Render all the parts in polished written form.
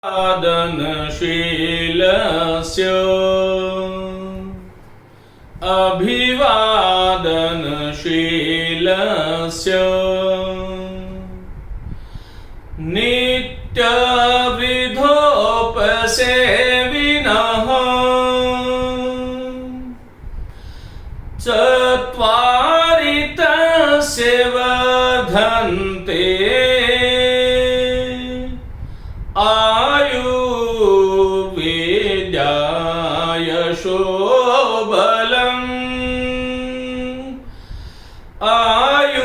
अभिवादनशीलस्य अभिवादनशीलस्य नित्यविधोपसेविनः चत्वारि तस्य वर्धन्ते आयुर्वेद्यायशोबलम् आयुर्वेद्यायशोबलम्।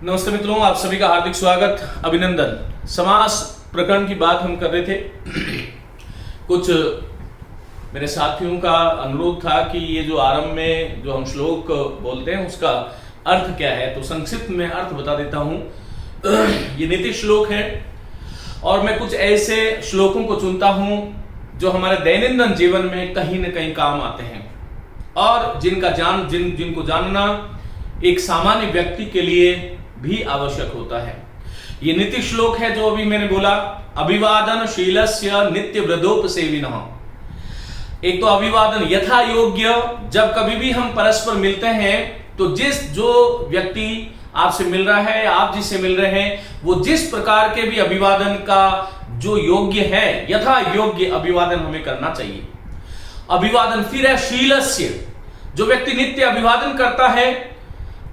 नमस्ते मित्रों, आप सभी का हार्दिक स्वागत, अभिनंदन। समास प्रकरण की बात हम कर रहे थे। कुछ मेरे साथियों का अनुरोध था कि ये जो आरंभ में जो हम श्लोक बोलते हैं उसका अर्थ क्या है, तो संक्षिप्त में अर्थ बता देता हूं। ये नीति श्लोक है और मैं कुछ ऐसे श्लोकों को चुनता हूं जो हमारे दैनंदिन जीवन में कहीं न कहीं काम आते हैं और जिनको जानना एक सामान्य व्यक्ति के लिए भी आवश्यक होता है। ये नीति श्लोक है जो अभी मैंने बोला, अभिवादनशीलस्य नित्य वृद्धोपसेविनः। एक तो अभिवादन यथा योग्य, जब कभी भी हम परस्पर मिलते हैं तो जो व्यक्ति आपसे मिल रहा है, आप जिससे मिल रहे हैं, वो जिस प्रकार के भी अभिवादन का जो योग्य है, यथा योग्य अभिवादन हमें करना चाहिए। अभिवादन फिर है शीलस्य, जो व्यक्ति नित्य अभिवादन करता है,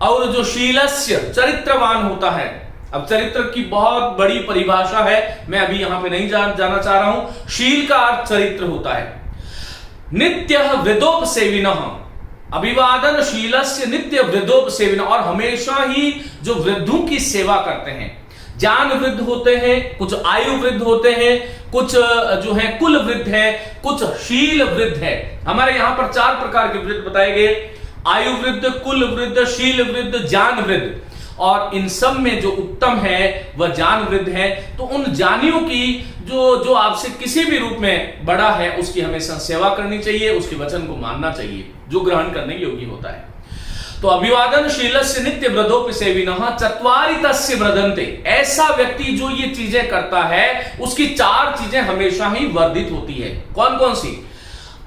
और जो शीलस्य चरित्रवान होता है। अब चरित्र की बहुत बड़ी परिभाषा है, मैं अभी यहां पे नहीं जाना चाह रहा हूं। शील का अर्थ चरित्र होता है। नित्य वृद्धोपसेविनः, अभिवादनशीलस्य नित्य वृद्धोपसेविनः, और हमेशा ही जो वृद्धों की सेवा करते हैं। जान वृद्ध होते हैं, कुछ आयु वृद्ध होते हैं, कुछ जो है कुल वृद्ध है, कुछ शील वृद्ध है। हमारे यहां पर 4 प्रकार के वृद्ध बताए गए: आयु वृद्ध, कुल वृद्ध, शील वृद्ध, जान वृद्ध। और इन सब में जो उत्तम है वह जान वृद्ध है। तो उन जानियों की जो आपसे किसी भी रूप में बड़ा है, उसकी हमेशा सेवा करनी चाहिए, उसके वचन को मानना चाहिए, जो ग्रहण करने योग्य होता है। तो अभिवादनशीलस्य नित्य वृद्धोपसेविनः चत्वारि तस्य वर्धन्ते, ऐसा व्यक्ति जो ये चीजें करता है उसकी 4 चीजें हमेशा ही वर्धित होती है। कौन कौन सी?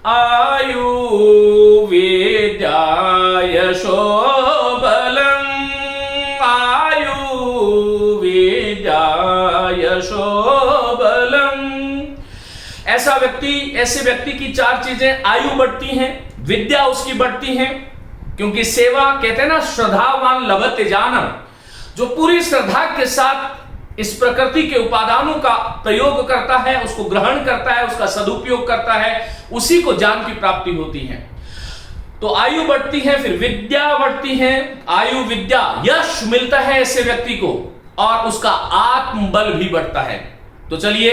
आयुर्वेद्यायशोबलम्, आयुर्वेद्यायशोबलम्। ऐसे व्यक्ति की 4 चीजें: आयु बढ़ती हैं, विद्या उसकी बढ़ती है, क्योंकि सेवा कहते हैं ना, श्रद्धावान लभते जानम। जो पूरी श्रद्धा के साथ इस प्रकृति के उपादानों का प्रयोग करता है, उसको ग्रहण करता है, उसका सदुपयोग करता है, उसी को ज्ञान की प्राप्ति होती है। तो आयु बढ़ती है, फिर विद्या बढ़ती है। आयु, विद्या, यश मिलता है ऐसे व्यक्ति को, और उसका आत्मबल भी बढ़ता है। तो चलिए,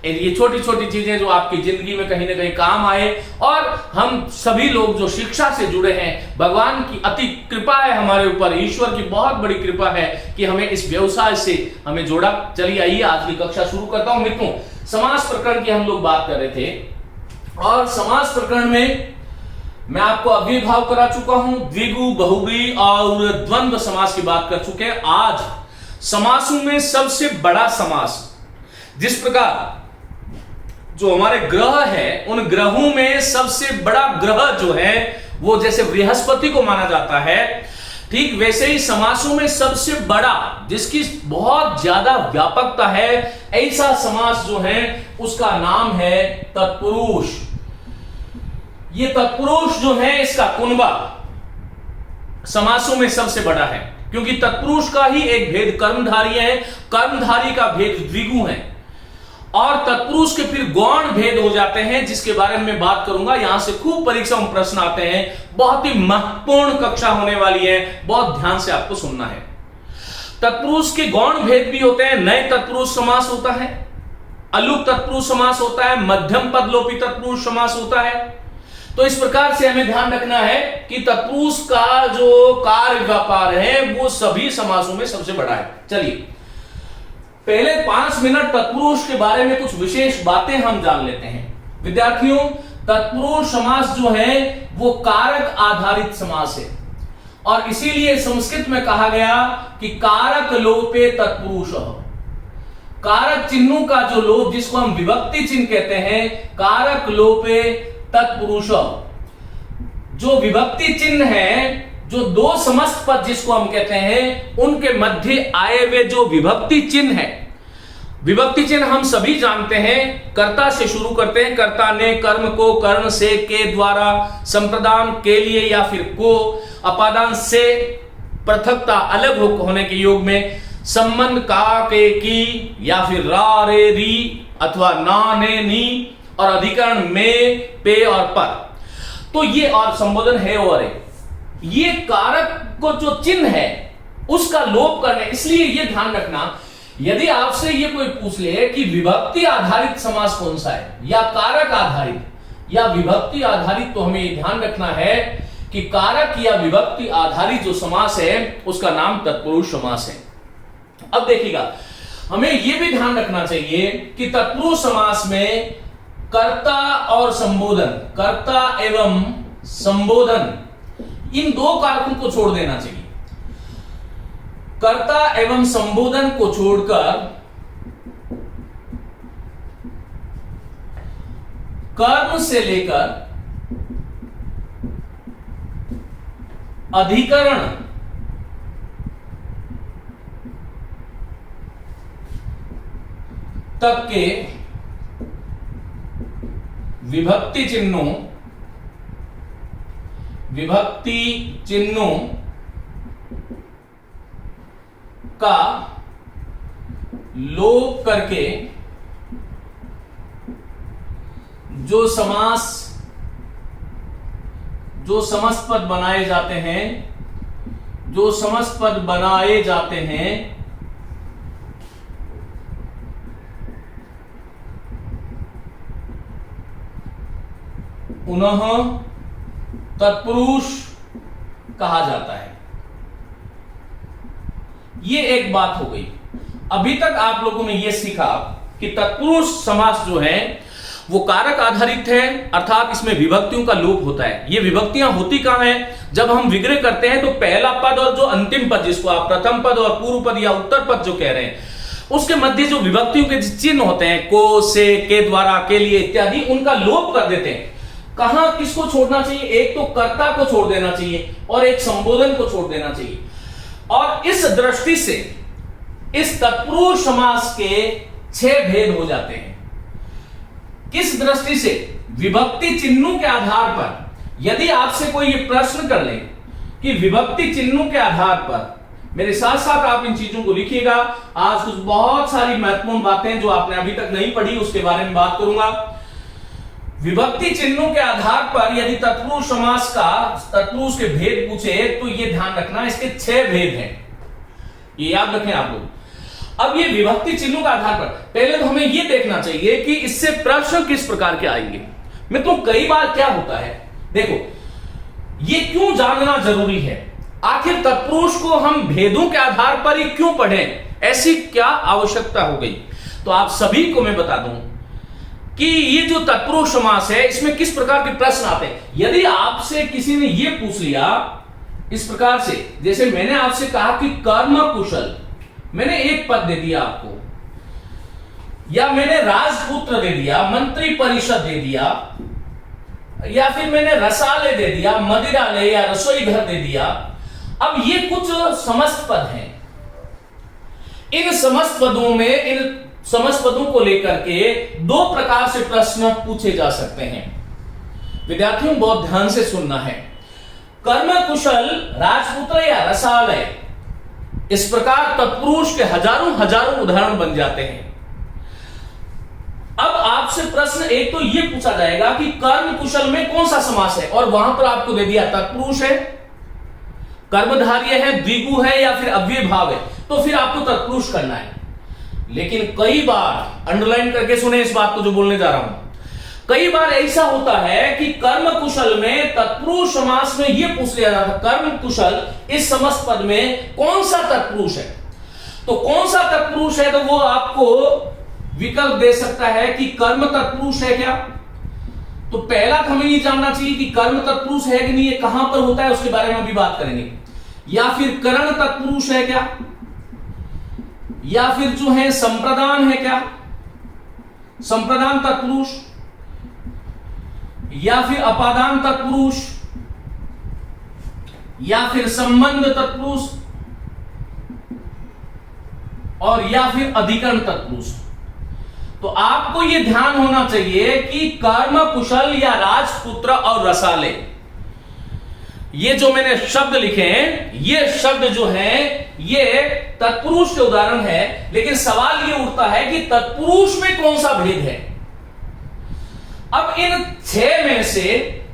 ये छोटी छोटी चीजें जो आपकी जिंदगी में कहीं ना कहीं काम आए, और हम सभी लोग जो शिक्षा से जुड़े हैं, भगवान की अति कृपा है हमारे ऊपर, ईश्वर की बहुत बड़ी कृपा है कि हमें इस व्यवसाय से हमें जोड़ा। चलिए आइए आज की कक्षा शुरू करता हूं। मित्रों, समास प्रकरण की हम लोग बात कर रहे थे, और समास प्रकरण में मैं आपको अव्ययभाव करा चुका हूं, द्विगु, बहुव्रीहि और द्वंद्व समास की बात कर चुके हैं। आज समासों में सबसे बड़ा समास, जिस प्रकार जो हमारे ग्रह है, उन ग्रहों में सबसे बड़ा ग्रह जो है वो जैसे बृहस्पति को माना जाता है, ठीक वैसे ही समासों में सबसे बड़ा, जिसकी बहुत ज्यादा व्यापकता है, ऐसा समास जो है उसका नाम है तत्पुरुष। ये तत्पुरुष जो है, इसका कुनबा समासों में सबसे बड़ा है, क्योंकि तत्पुरुष का ही एक भेद कर्मधारी है, कर्मधारी का भेद द्विगु है, और तत्पुरुष के फिर गौण भेद हो जाते हैं, जिसके बारे में मैं बात करूंगा। यहां से खूब परीक्षा में प्रश्न आते हैं, बहुत ही महत्वपूर्ण कक्षा होने वाली है, बहुत ध्यान से आपको सुनना है। तत्पुरुष के गौण भेद भी होते हैं। नए तत्पुरुष समास होता है, अलुक तत्पुरुष समास होता है, मध्यम पदलोपी तत्पुरुष समास होता है। तो इस प्रकार से हमें ध्यान रखना है कि तत्पुरुष का जो कार्य व्यापार है वो सभी समासों में सबसे बड़ा है। चलिए पहले 5 मिनट तत्पुरुष के बारे में कुछ विशेष बातें हम जान लेते हैं। विद्यार्थियों, तत्पुरुष समास जो है वो कारक आधारित समास है और इसीलिए संस्कृत में कहा गया कि कारक लोपे तत्पुरुष। कारक चिन्हों का जो लोप, जिसको हम विभक्ति चिन्ह कहते हैं, कारक लोपे तत्पुरुष। जो विभक्ति चिन्ह है, जो दो समस्त पद जिसको हम कहते हैं, उनके मध्य आए हुए जो विभक्ति चिन्ह है, विभक्ति चिन्ह हम सभी जानते हैं, कर्ता से शुरू करते हैं। कर्ता ने कर्म को कर्ण से, के द्वारा, संप्रदान के लिए या फिर को, अपादान से, पृथकता अलग होने के योग में, संबंध का, के, की या फिर रा, रे, री अथवा ना, ने, नी और अधिकरण में, पे और पर। तो ये और संबोधन है और है, ये कारक को जो चिन्ह है उसका लोप करना। इसलिए ये ध्यान रखना, यदि आपसे ये कोई पूछ ले कि विभक्ति आधारित समास कौन सा है या कारक आधारित या विभक्ति आधारित, तो हमें ध्यान रखना है कि कारक या विभक्ति आधारित जो समास है उसका नाम तत्पुरुष समास है। अब देखिएगा, हमें यह भी ध्यान रखना चाहिए कि तत्पुरुष समास में कर्ता और संबोधन, कर्ता एवं संबोधन, इन दो कारकों को छोड़ देना चाहिए। कर्ता एवं संबोधन को छोड़कर कर्म से लेकर अधिकरण तक के विभक्ति चिन्हों का लोप करके जो समस्त पद बनाए जाते हैं, उन्हें तत्पुरुष कहा जाता है। ये एक बात हो गई। अभी तक आप लोगों ने यह सीखा कि तत्पुरुष समास जो है वो कारक आधारित है, अर्थात इसमें विभक्तियों का लोप होता है। ये विभक्तियां होती कहां है? जब हम विग्रह करते हैं तो पहला पद और जो अंतिम पद, जिसको आप प्रथम पद और पूर्व पद या उत्तर पद जो कह रहे हैं, उसके मध्य जो विभक्तियों के चिन्ह होते हैं, को, से, के द्वारा, के लिए इत्यादि, उनका लोप कर देते हैं। कहां किसको छोड़ना चाहिए? एक तो कर्ता को छोड़ देना चाहिए और एक संबोधन को छोड़ देना चाहिए। और इस दृष्टि से इस तत्पुरुष समास के 6 भेद हो जाते हैं। किस दृष्टि से? विभक्ति चिन्हों के आधार पर। यदि आपसे कोई ये प्रश्न कर ले कि विभक्ति चिन्हों के आधार पर, मेरे साथ साथ आप इन चीजों को लिखिएगा। आज कुछ बहुत सारी महत्वपूर्ण बातें जो आपने अभी तक नहीं पढ़ी उसके बारे में बात करूंगा। विभक्ति चिन्हों के आधार पर यदि तत्पुरुष समास का तत्पुरुष के भेद पूछे तो ये ध्यान रखना, इसके 6 भेद हैं, ये याद रखें आप लोग। अब ये विभक्ति चिन्हों के आधार पर पहले तो हमें ये देखना चाहिए कि इससे प्रश्न किस प्रकार के आएंगे। मित्रों, कई बार क्या होता है, देखो ये क्यों जानना जरूरी है, आखिर तत्पुरुष को हम भेदों के आधार पर ही क्यों पढ़ें, ऐसी क्या आवश्यकता हो गई? तो आप सभी को मैं बता दूं कि ये जो तत्पुरुष समास है इसमें किस प्रकार के प्रश्न आते हैं। यदि आपसे किसी ने ये पूछ लिया इस प्रकार से, जैसे मैंने आपसे कहा कि कर्म कुशल, मैंने एक पद दे दिया आपको, या मैंने राजपुत्र दे दिया, मंत्री परिषद दे दिया, या फिर मैंने रसाले दे दिया, मदिरालय या रसोई घर दे दिया। अब ये कुछ समस्त पद हैं। इन समस्त पदों में, इन समस्त पदों को लेकर के 2 प्रकार से प्रश्न पूछे जा सकते हैं। विद्यार्थियों बहुत ध्यान से सुनना है। कर्म कुशल, राजपुत्र या रसालय, इस प्रकार तत्पुरुष के हजारों उदाहरण बन जाते हैं। अब आपसे प्रश्न एक तो यह पूछा जाएगा कि कर्म कुशल में कौन सा समास है, और वहां पर आपको दे दिया तत्पुरुष है, कर्मधारय है, द्विगु है या फिर अव्यय भाव है, तो फिर आपको तत्पुरुष करना है। लेकिन कई बार, अंडरलाइन करके सुने इस बात को जो बोलने जा रहा हूं, कई बार ऐसा होता है कि कर्म कुशल में तत्पुरुष समास में यह पूछ लिया जाता है, कर्म कुशल इस समस्त पद में कौन सा तत्पुरुष है। तो कौन सा तत्पुरुष है, तो वो आपको विकल्प दे सकता है कि कर्म तत्पुरुष है क्या। तो पहला हमें ये जानना चाहिए कि कर्म तत्पुरुष है कि नहीं, ये कहां पर होता है, उसके बारे में अभी बात करेंगे। या फिर करण तत्पुरुष है क्या, या फिर जो है संप्रदान है क्या, संप्रदान तत्पुरुष, या फिर अपादान तत्पुरुष, या फिर संबंध तत्पुरुष, और या फिर अधिकरण तत्पुरुष। तो आपको यह ध्यान होना चाहिए कि कर्म कुशल या राजपुत्र और रसाले, ये जो मैंने शब्द लिखे हैं, ये शब्द जो हैं ये तत्पुरुष के उदाहरण है। लेकिन सवाल ये उठता है कि तत्पुरुष में कौन सा भेद है। अब इन 6 में से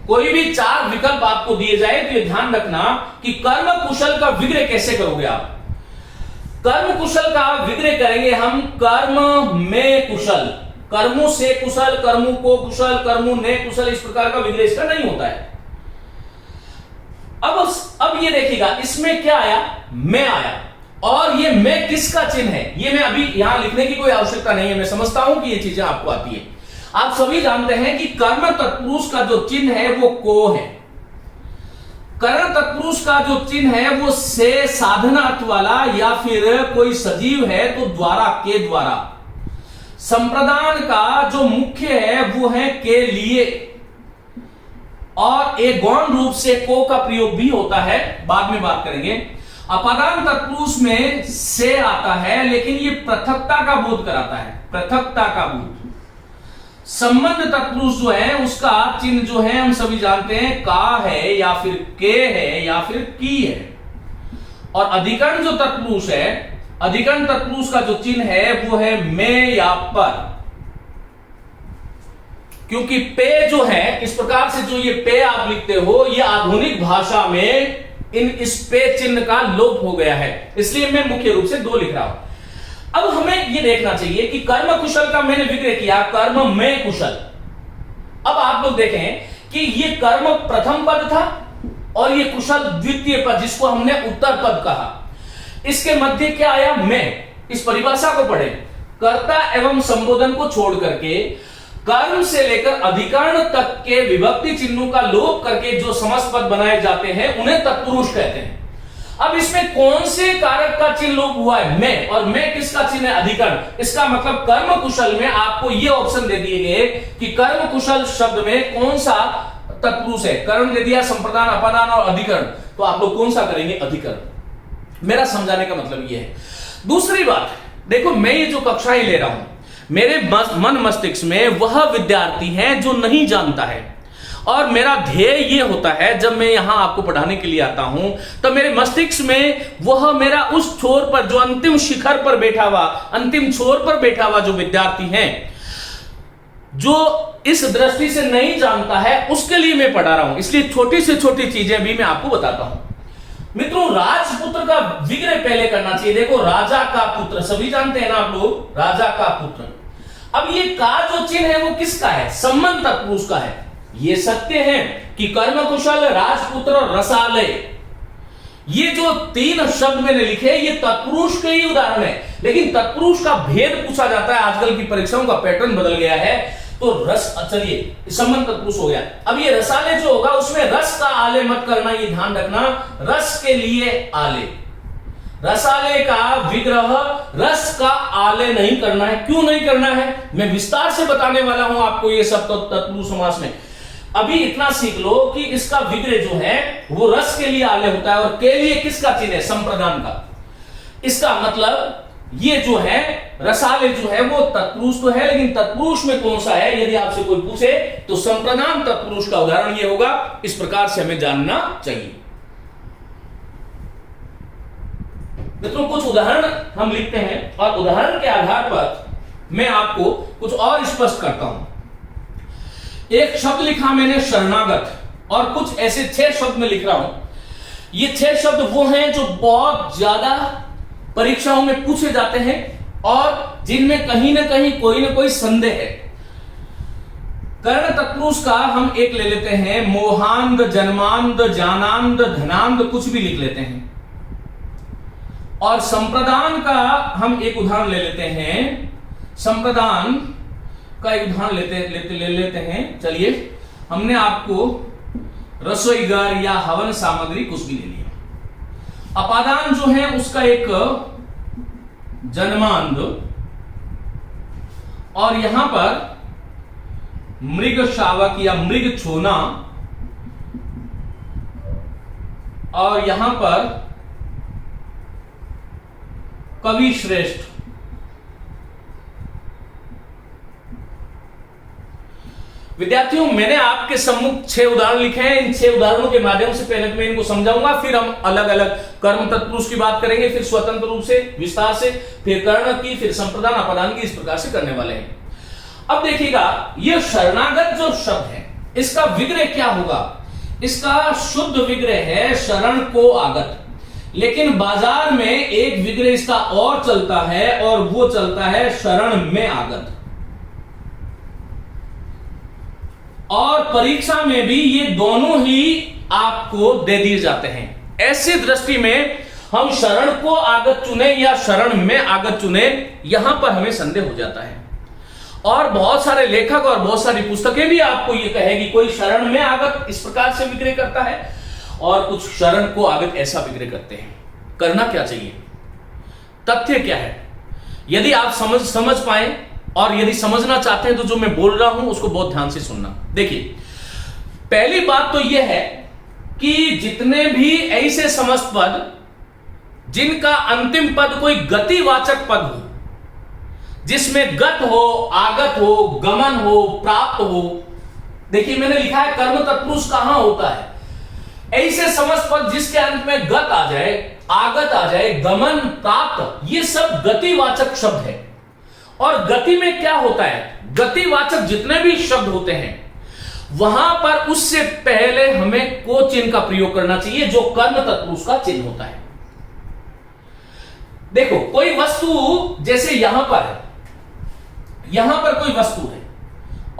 कोई भी 4 विकल्प आपको दिए जाए तो ये ध्यान रखना कि कर्म कुशल का विग्रह कैसे करोगे आप। कर्म कुशल का विग्रह करेंगे हम कर्म में कुशल, कर्मों से कुशल, कर्मों को कुशल, कर्मों ने कुशल, इस प्रकार का विग्रह इसका नहीं होता है। अब ये देखिएगा इसमें क्या आया, मैं आया, और ये मैं किसका चिन्ह है, ये मैं अभी यहां लिखने की कोई आवश्यकता नहीं है, मैं समझता हूं कि ये चीजें आपको आती है। आप सभी जानते हैं कि कर्म तत्पुरुष का जो चिन्ह है वो को है, करण तत्पुरुष का जो चिन्ह है वो से साधनार्थ वाला, या फिर कोई सजीव है तो द्वारा, के द्वारा। संप्रदान का जो मुख्य है वो है के लिए, और एक गौण रूप से को का प्रयोग भी होता है, बाद में बात करेंगे। अपादान तत्पुरुष में से आता है, लेकिन ये पृथकता का बोध कराता है, पृथकता का बोध। संबंध तत्पुरुष जो है उसका चिन्ह जो है हम सभी जानते हैं का है, या फिर के है, या फिर की है। और अधिकरण जो तत्पुरुष है, अधिकरण तत्पुरुष का जो चिन्ह है वो है में या पर, क्योंकि पे जो है इस प्रकार से जो ये पे आप लिखते हो, ये आधुनिक भाषा में इस पे चिन्ह का लोप हो गया है, इसलिए मैं मुख्य रूप से 2 लिख रहा हूं। अब हमें यह देखना चाहिए कि कर्म कुशल का मैंने विग्रह किया कर्म में कुशल। अब आप लोग देखें कि ये कर्म प्रथम पद था और ये कुशल द्वितीय पद, जिसको हमने उत्तर पद कहा। इसके मध्य क्या आया, मैं। इस परिभाषा को पढ़े, कर्ता एवं संबोधन को छोड़ करके कर्म से लेकर अधिकरण तक के विभक्ति चिन्हों का लोप करके जो समस्त पद बनाए जाते हैं उन्हें तत्पुरुष कहते हैं। अब इसमें कौन से कारक का चिन्ह लोप हुआ है, मैं, और मैं किसका चिन्ह है, अधिकरण। इसका मतलब कर्म कुशल में आपको ये ऑप्शन दे दिए गए कि कर्म कुशल शब्द में कौन सा तत्पुरुष है। कर्म दे दिया, संप्रदान, अपादान और अधिकरण, तो आप लोग कौन सा करेंगे, अधिकरण। मेरा समझाने का मतलब ये है। दूसरी बात देखो, मैं ये जो कक्षाएं ले रहा हूं, मेरे मन मस्तिष्क में वह विद्यार्थी है जो नहीं जानता है, और मेरा ध्येय ये होता है जब मैं यहां आपको पढ़ाने के लिए आता हूं तो मेरे मस्तिष्क में वह मेरा उस छोर पर, जो अंतिम शिखर पर बैठा हुआ, अंतिम छोर पर बैठा हुआ जो विद्यार्थी है, जो इस दृष्टि से नहीं जानता है, उसके लिए मैं पढ़ा रहा हूं। इसलिए छोटी से छोटी चीजें भी मैं आपको बताता हूं। मित्रों, राजपुत्र का विग्रह पहले करना चाहिए। देखो, राजा का पुत्र, सभी जानते हैं ना आप लोग, राजा का पुत्र। अब ये का जो चिन्ह है वो किसका है, संबंध तत्पुरुष का है। ये सत्य है कि कर्म कुशल, राजपुत्र और रसालय, ये जो 3 शब्द मैंने लिखे ये तत्पुरुष के ही उदाहरण है। लेकिन तत्पुरुष का भेद पूछा जाता है, आजकल की परीक्षाओं का पैटर्न बदल गया है। तो रस, चलिए संबंध तत्पुरुष हो गया। अब ये रसाले जो होगा उसमें रस का आले मत करना, ये ध्यान रखना, रस के लिए आले, रसाले का विग्रह रस का आले नहीं करना है। क्यों नहीं करना है, मैं विस्तार से बताने वाला हूं आपको ये सब तत्पुरुष समास में। अभी इतना सीख लो कि इसका विग्रह जो है वो रस के लिए आले होता है, और के लिए किसका चिन्ह है, संप्रदान का। इसका मतलब ये जो है रसाले जो है वो तत्पुरुष तो है, लेकिन तत्पुरुष में कौन सा है, यदि आपसे कोई पूछे तो संप्रदान तत्पुरुष का उदाहरण ये होगा। इस प्रकार से हमें जानना चाहिए। मित्रों, कुछ उदाहरण हम लिखते हैं और उदाहरण के आधार पर मैं आपको कुछ और स्पष्ट करता हूं। एक शब्द लिखा मैंने शरणागत, और कुछ ऐसे 6 शब्द में लिख रहा हूं। ये 6 शब्द वो हैं जो बहुत ज्यादा परीक्षाओं में पूछे जाते हैं और जिनमें कहीं ना कहीं कोई ना कोई संदेह है। कर्ण तत्पुरुष का हम एक ले लेते हैं, मोहांध, जन्मांध, जानांध, धनांध, कुछ भी लिख लेते हैं। और संप्रदान का हम एक उदाहरण ले लेते हैं, संप्रदान का एक उदाहरण ले लेते हैं। चलिए, हमने आपको रसोई घर या हवन सामग्री कुछ भी ले लिया। अपादान जो है उसका एक जन्मांध, और यहां पर मृग शावक या मृग छोना, और यहां पर कवि श्रेष्ठ। विद्यार्थियों, मैंने आपके सम्मुख 6 उदाहरण लिखे हैं। इन 6 उदाहरणों के माध्यम से पहले तो मैं इनको समझाऊंगा, फिर हम अलग अलग कर्म तत्पुरुष की बात करेंगे, फिर स्वतंत्र रूप से विस्तार से, फिर कर्ण की, फिर संप्रदान, अपदान की, इस प्रकार से करने वाले हैं। अब देखिएगा, यह शरणागत जो शब्द है, इसका विग्रह क्या होगा? इसका शुद्ध विग्रह है शरण को आगत। लेकिन बाजार में एक विग्रह इसका और चलता है, और वो चलता है शरण में आगत। और परीक्षा में भी ये दोनों ही आपको दे दिए जाते हैं। ऐसी दृष्टि में हम शरण को आगत चुने या शरण में आगत चुने, यहां पर हमें संदेह हो जाता है। और बहुत सारे लेखक और बहुत सारी पुस्तकें भी आपको ये कहेगी, कोई शरण में आगत इस प्रकार से विग्रह करता है और कुछ शरण को आगत ऐसा विग्रह करते हैं। करना क्या चाहिए? तथ्य क्या है? यदि आप समझ पाए और यदि समझना चाहते हैं तो जो मैं बोल रहा हूं उसको बहुत ध्यान से सुनना। देखिए, पहली बात तो यह है कि जितने भी ऐसे समस्त पद जिनका अंतिम पद कोई गतिवाचक पद हो, जिसमें गत हो, आगत हो, गमन हो, प्राप्त हो। देखिए, मैंने लिखा है कर्म तत्पुरुष कहां होता है। ऐसे समस्त पद जिसके अंत में गत आ जाए, आगत आ जाए, गमन, प्राप्त, ये सब गतिवाचक शब्द है। और गति में क्या होता है? गतिवाचक जितने भी शब्द होते हैं वहां पर उससे पहले हमें को चिन्ह का प्रयोग करना चाहिए, जो कर्म तत्पुरुष का चिन्ह होता है। देखो, कोई वस्तु जैसे यहां पर है, यहां पर कोई वस्तु है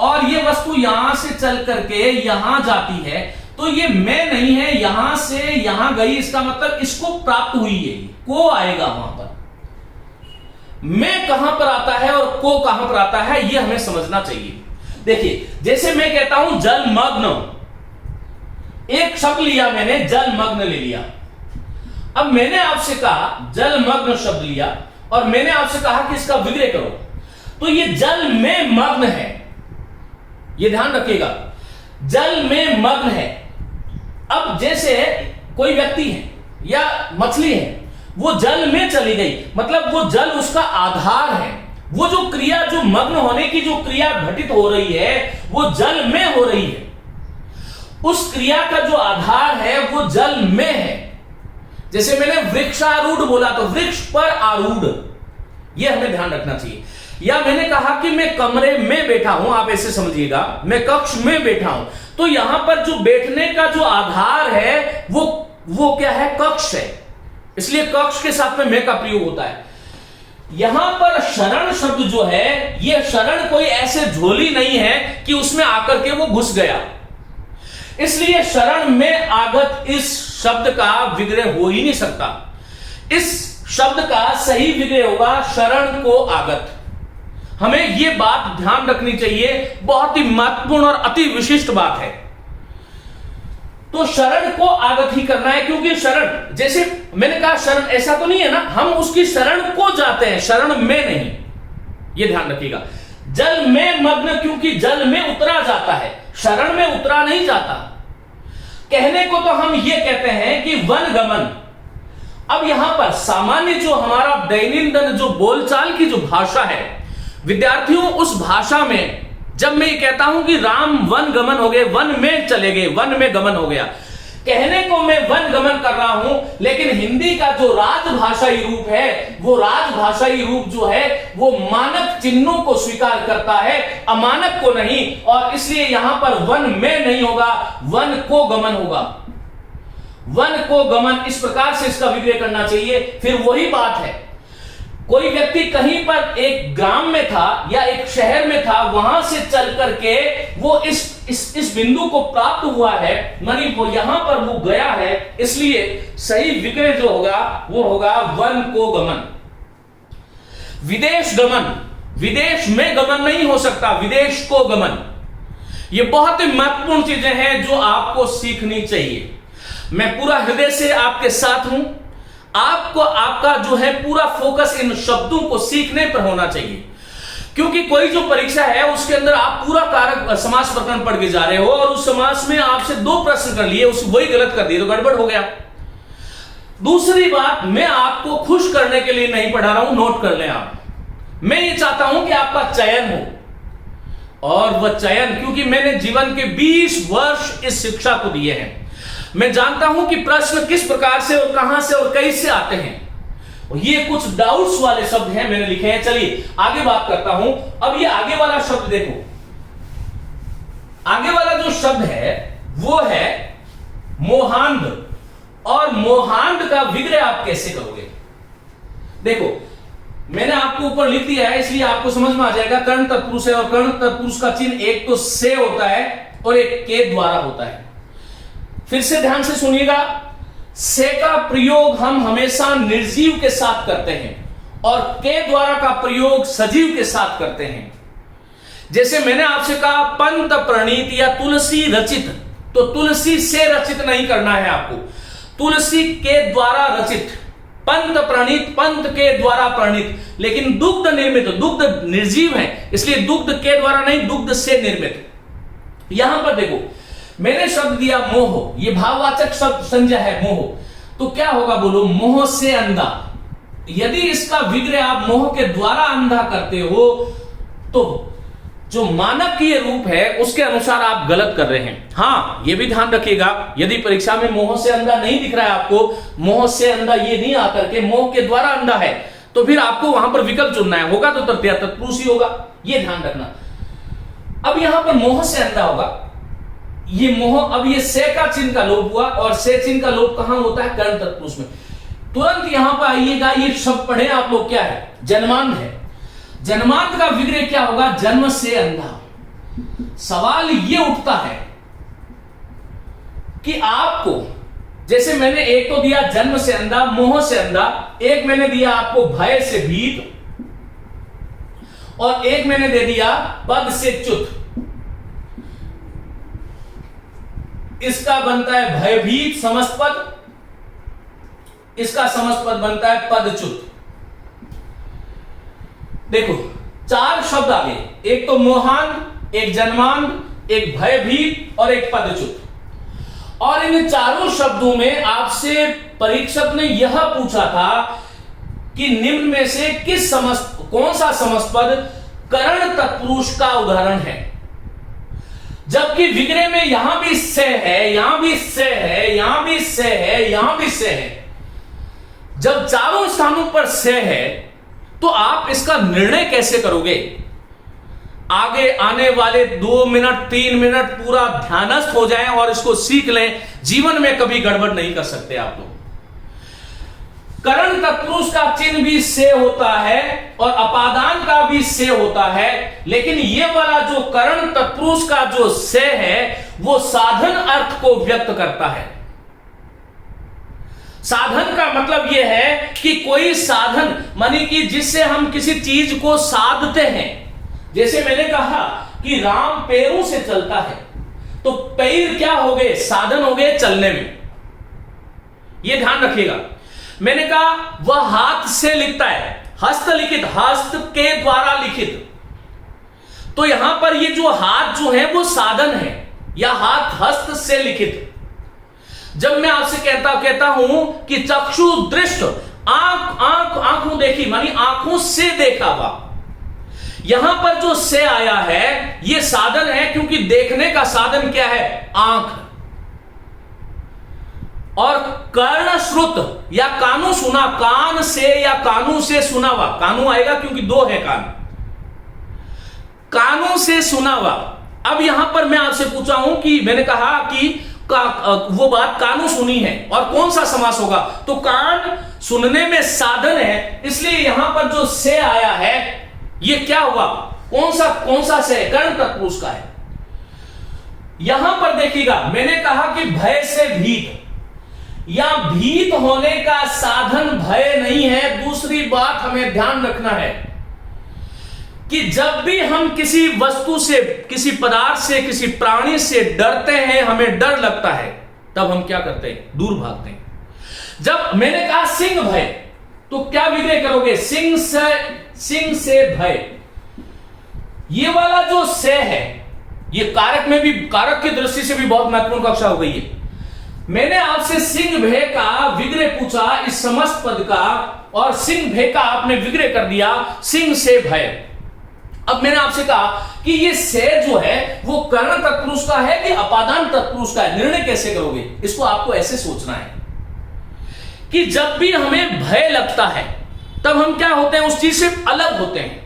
और यह वस्तु यहां से चल करके यहां जाती है, तो ये मैं नहीं है, यहां से यहां गई, इसका मतलब इसको प्राप्त हुई है, को आएगा वहां पर। मैं कहां पर आता है और को कहां पर आता है, यह हमें समझना चाहिए। देखिए, जैसे मैं कहता हूं जलमग्न, एक शब्द लिया मैंने, जलमग्न ले लिया। अब मैंने आपसे कहा जलमग्न शब्द लिया और मैंने आपसे कहा कि इसका विग्रह करो, तो ये जल में मग्न है, ये ध्यान रखिएगा, जल में मग्न है। अब जैसे कोई व्यक्ति है या मछली है, वो जल में चली गई, मतलब वो जल उसका आधार है। वो जो क्रिया, जो मग्न होने की जो क्रिया घटित हो रही है, वो जल में हो रही है। उस क्रिया का जो आधार है वो जल में है। जैसे मैंने वृक्षारूढ़ बोला, तो वृक्ष पर आरूढ़, यह हमें ध्यान रखना चाहिए। या मैंने कहा कि मैं कमरे में बैठा हूं, आप ऐसे समझिएगा, मैं कक्ष में बैठा हूं, तो यहां पर जो बैठने का जो आधार है वो क्या है? कक्ष है। इसलिए कक्ष के साथ में मैं का प्रयोग होता है। यहां पर शरण शब्द जो है, यह शरण कोई ऐसे झोली नहीं है कि उसमें आकर के वो घुस गया। इसलिए शरण में आगत इस शब्द का विग्रह हो ही नहीं सकता। इस शब्द का सही विग्रह होगा शरण को आगत। हमें यह बात ध्यान रखनी चाहिए, बहुत ही महत्वपूर्ण और अति विशिष्ट बात है। तो शरण को आगत ही करना है, क्योंकि शरण, जैसे मैंने कहा शरण ऐसा तो नहीं है ना, हम उसकी शरण को जाते हैं, शरण में नहीं, यह ध्यान रखिएगा। जल में मग्न, क्योंकि जल में उतरा जाता है, शरण में उतरा नहीं जाता। कहने को तो हम ये कहते हैं कि वन गमन। अब यहां पर सामान्य जो हमारा दैनंदिन जो बोलचाल की जो भाषा है, विद्यार्थियों, उस भाषा में जब मैं ये कहता हूं कि राम वन गमन हो गए, वन में चले गए, वन में गमन हो गया, कहने को मैं वन गमन कर रहा हूं, लेकिन हिंदी का जो राजभाषाई रूप है, वो राजभाषाई रूप जो है वो मानक चिन्हों को स्वीकार करता है, अमानक को नहीं। और इसलिए यहां पर वन में नहीं होगा, वन को गमन होगा। वन को गमन, इस प्रकार से इसका विग्रह करना चाहिए। फिर वही बात है, कोई व्यक्ति कहीं पर एक ग्राम में था या एक शहर में था, वहां से चल करके वो इस बिंदु को प्राप्त हुआ है, मानी वो यहां पर वो गया है, इसलिए सही विग्रह जो होगा वो होगा वन को गमन। विदेश गमन, विदेश में गमन नहीं हो सकता, विदेश को गमन। ये बहुत ही महत्वपूर्ण चीजें हैं जो आपको सीखनी चाहिए। मैं पूरा हृदय से आपके साथ हूं। आपको आपका जो है पूरा फोकस इन शब्दों को सीखने पर होना चाहिए, क्योंकि कोई जो परीक्षा है उसके अंदर आप पूरा कारक समास प्रकरण पढ़ के जा रहे हो और उस समास में आपसे 2 प्रश्न कर लिए, उस वही गलत कर दिए तो गड़बड़ हो गया। दूसरी बात, मैं आपको खुश करने के लिए नहीं पढ़ा रहा हूं, नोट कर लें आप। मैं ये चाहता हूं कि आपका चयन हो, और वह चयन, क्योंकि मैंने जीवन के 20 वर्ष इस शिक्षा को दिए हैं, मैं जानता हूं कि प्रश्न किस प्रकार से और कहां से और कैसे आते हैं। और ये कुछ डाउट्स वाले शब्द हैं मैंने लिखे हैं। चलिए आगे बात करता हूं। अब ये आगे वाला शब्द देखो, आगे वाला जो शब्द है वो है मोहांध, और मोहांध का विग्रह आप कैसे करोगे? देखो मैंने आपको ऊपर लिख दिया है, इसलिए आपको समझ में आ जाएगा। कर्ण तत्पुरुष है और कर्ण तत्पुरुष का चिन्ह एक तो से होता है और एक के द्वारा होता है। फिर से ध्यान से सुनिएगा, से का प्रयोग हम हमेशा निर्जीव के साथ करते हैं और के द्वारा का प्रयोग सजीव के साथ करते हैं। जैसे मैंने आपसे कहा पंत प्रणीत या तुलसी रचित, तो तुलसी से रचित नहीं करना है आपको, तुलसी के द्वारा रचित। पंत प्रणीत, पंत के द्वारा प्रणीत, लेकिन दुग्ध निर्मित, दुग्ध निर्जीव है इसलिए दुग्ध के द्वारा नहीं, दुग्ध से निर्मित। यहां पर देखो मैंने शब्द दिया मोह, ये भाववाचक शब्द संज्ञा है मोह, तो क्या होगा बोलो? मोह से अंधा। यदि इसका विग्रह आप मोह के द्वारा अंधा करते हो तो जो मानकीय रूप है उसके अनुसार आप गलत कर रहे हैं। हां ये भी ध्यान रखिएगा, यदि परीक्षा में मोह से अंधा नहीं दिख रहा है आपको, मोह से अंधा ये नहीं आकर के मोह के द्वारा अंधा है, तो फिर आपको वहां पर विकल्प चुनना है, होगा तो तृतीया तत्पुरुष ही होगा, ये ध्यान रखना। अब यहां पर मोह से अंधा होगा, ये मोह, अब ये से का चिन्ह का लोप हुआ, और से चिन्ह का लोप कहां होता है? कर्ण तत्पुरुष में। तुरंत यहां पर आइएगा, ये शब्द पढ़े आप लोग, क्या है? जन्मांध है। जन्मांध का विग्रह क्या होगा? जन्म से अंधा। सवाल ये उठता है कि आपको, जैसे मैंने एक तो दिया जन्म से अंधा, मोह से अंधा, एक मैंने दिया आपको भय से भीत, और एक मैंने दे दिया पद से च्युत। इसका बनता है भयभीत समस्त पद, इसका समस्त पद बनता है पदच्युत। देखो 4 शब्द आ गए, एक तो मोहांध, एक जन्मांध, एक भयभीत और एक पदच्युत। और इन चारों शब्दों में आपसे परीक्षक ने यह पूछा था कि निम्न में से कौन सा समस्त पद कर्ण तत्पुरुष का उदाहरण है? जबकि विग्रह में यहां भी से है, यहां भी से है, यहां भी से है, यहां भी से है। जब चारों स्थानों पर से है तो आप इसका निर्णय कैसे करोगे? आगे आने वाले 2 मिनट 3 मिनट पूरा ध्यानस्थ हो जाएं और इसको सीख लें, जीवन में कभी गड़बड़ नहीं कर सकते आप लोग। कर्ण तत्पुरुष का चिन्ह भी से होता है और अपादान का भी से होता है, लेकिन ये वाला जो कर्ण तत्पुरुष का जो से है वो साधन अर्थ को व्यक्त करता है। साधन का मतलब यह है कि कोई साधन, मानी कि जिससे हम किसी चीज को साधते हैं। जैसे मैंने कहा कि राम पैरों से चलता है, तो पैर क्या हो गए? साधन हो गए चलने में, यह ध्यान रखिएगा। मैंने कहा वह हाथ से लिखता है, हस्तलिखित, हस्त के द्वारा लिखित, तो यहां पर ये जो हाथ जो है वो साधन है, या हाथ हस्त से लिखित। जब मैं आपसे कहता हूं कि चक्षु दृष्ट, आंखों देखी, मानी आंखों से देखा हुआ, यहां पर जो से आया है ये साधन है, क्योंकि देखने का साधन क्या है? आंख। और कर्ण श्रुत या कानू सुना, कान से या कानू से सुना हुआ, कानू आएगा क्योंकि 2 है कान, कानों से सुना हुआ। अब यहां पर मैं आपसे पूछा हूं कि मैंने कहा कि वो बात कानू सुनी है। और कौन सा समास होगा? तो कान सुनने में साधन है, इसलिए यहां पर जो से आया है ये क्या हुआ? कौन सा से? कर्ण तत्पुरुष का है। यहां पर देखिएगा, मैंने कहा कि भय से भीत, या भीत होने का साधन भय नहीं है। दूसरी बात हमें ध्यान रखना है कि जब भी हम किसी वस्तु से, किसी पदार्थ से, किसी प्राणी से डरते हैं, हमें डर लगता है, तब हम क्या करते हैं? दूर भागते हैं। जब मैंने कहा सिंह भय, तो क्या विग्रह करोगे? सिंह से भय। ये वाला जो से है, ये कारक में भी, कारक की दृष्टि से भी बहुत महत्वपूर्ण कक्षा हो गई है। मैंने आपसे सिंह भय का विग्रह पूछा इस समस्त पद का, और सिंह भय का आपने विग्रह कर दिया सिंह से भय। अब मैंने आपसे कहा कि ये से जो है वो कर्ण तत्पुरुष का है कि अपादान तत्पुरुष का है? निर्णय कैसे करोगे? इसको आपको ऐसे सोचना है कि जब भी हमें भय लगता है तब हम क्या होते हैं? उस चीज से अलग होते हैं।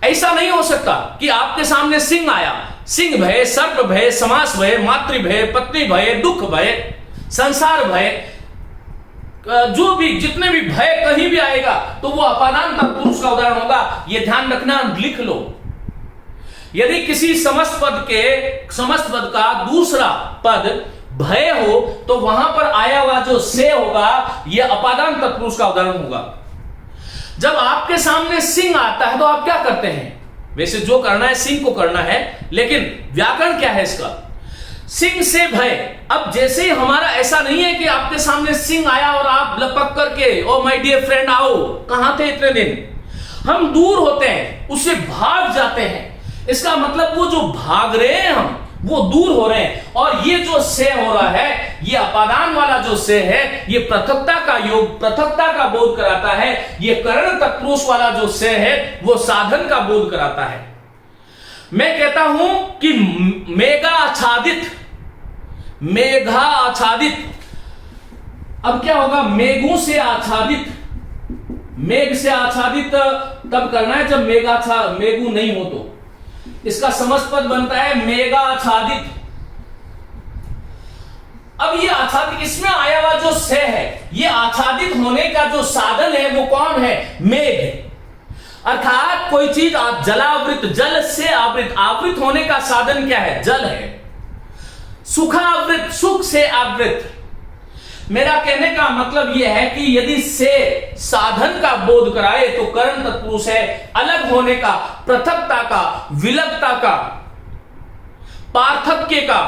ऐसा नहीं हो सकता कि आपके सामने सिंह आया, सिंह भय, सर्प भय, समास भय, मातृ भय, पत्नी भय, दुख भय, संसार भय, जो भी जितने भी भय कहीं भी आएगा तो वो अपादान तत्पुरुष का उदाहरण होगा। ये ध्यान रखना, लिख लो। यदि किसी समस्त पद का दूसरा पद भय हो तो वहां पर आया हुआ जो से होगा ये अपादान तत्पुरुष का उदाहरण होगा। जब आपके सामने सिंह आता है तो आप क्या करते हैं? वैसे जो करना है सिंह को करना है, लेकिन व्याकरण क्या है इसका? सिंह से भय। अब जैसे ही हमारा ऐसा नहीं है कि आपके सामने सिंह आया और आप लपक करके ओ माय डियर फ्रेंड आओ, कहां थे इतने दिन? हम दूर होते हैं, उससे भाग जाते हैं। इसका मतलब वो जो भाग रहे हैं हम, वो दूर हो रहे हैं। और ये जो से हो रहा है, ये अपादान वाला जो से है, ये पृथकता का योग, पृथकता का बोध कराता है। ये कर्ण तत्पुरुष वाला जो से है वो साधन का बोध कराता है। मैं कहता हूं कि मेघा आच्छादित। अब क्या होगा? मेघों से आच्छादित। मेघ से आच्छादित तब करना है जब मेघू नहीं हो तो। इसका समस्त पद बनता है मेघा आच्छादित। अब ये आच्छादित, इसमें आया हुआ जो से है, ये आच्छादित होने का जो साधन है वो कौन है? मेघ। अर्थात कोई चीज जलावृत, जल से आवृत, आवृत होने का साधन क्या है? जल है। सुखावृत, सुख से आवृत। मेरा कहने का मतलब यह है कि यदि से साधन का बोध कराए तो कर्ण तत्पुरुष है। अलग होने का, पृथकता का, विलगता का, पार्थक्य का,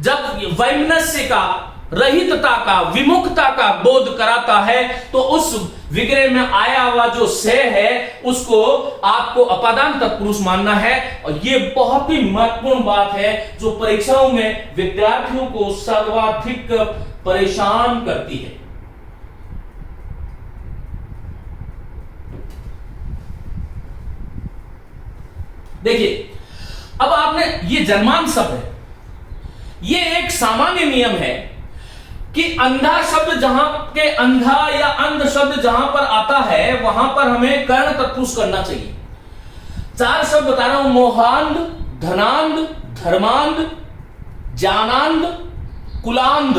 जब वैमनस्य का, रहितता का, विमुखता का बोध कराता है तो उस विग्रह में आया हुआ जो से है उसको आपको अपादान तत्पुरुष मानना है। और ये बहुत ही महत्वपूर्ण बात है जो परीक्षाओं में विद्यार्थियों को सर्वाधिक परेशान करती है। देखिए, अब आपने ये जन्मांत शब्द है, ये एक सामान्य नियम है कि अंधा शब्द जहां के, अंधा या अंध शब्द जहां पर आता है वहां पर हमें कर्ण तत्पुरुष करना चाहिए। 4 शब्द बता रहा हूं: मोहांध, धनांध, धर्मांध, ज्ञानांध, कुलांध।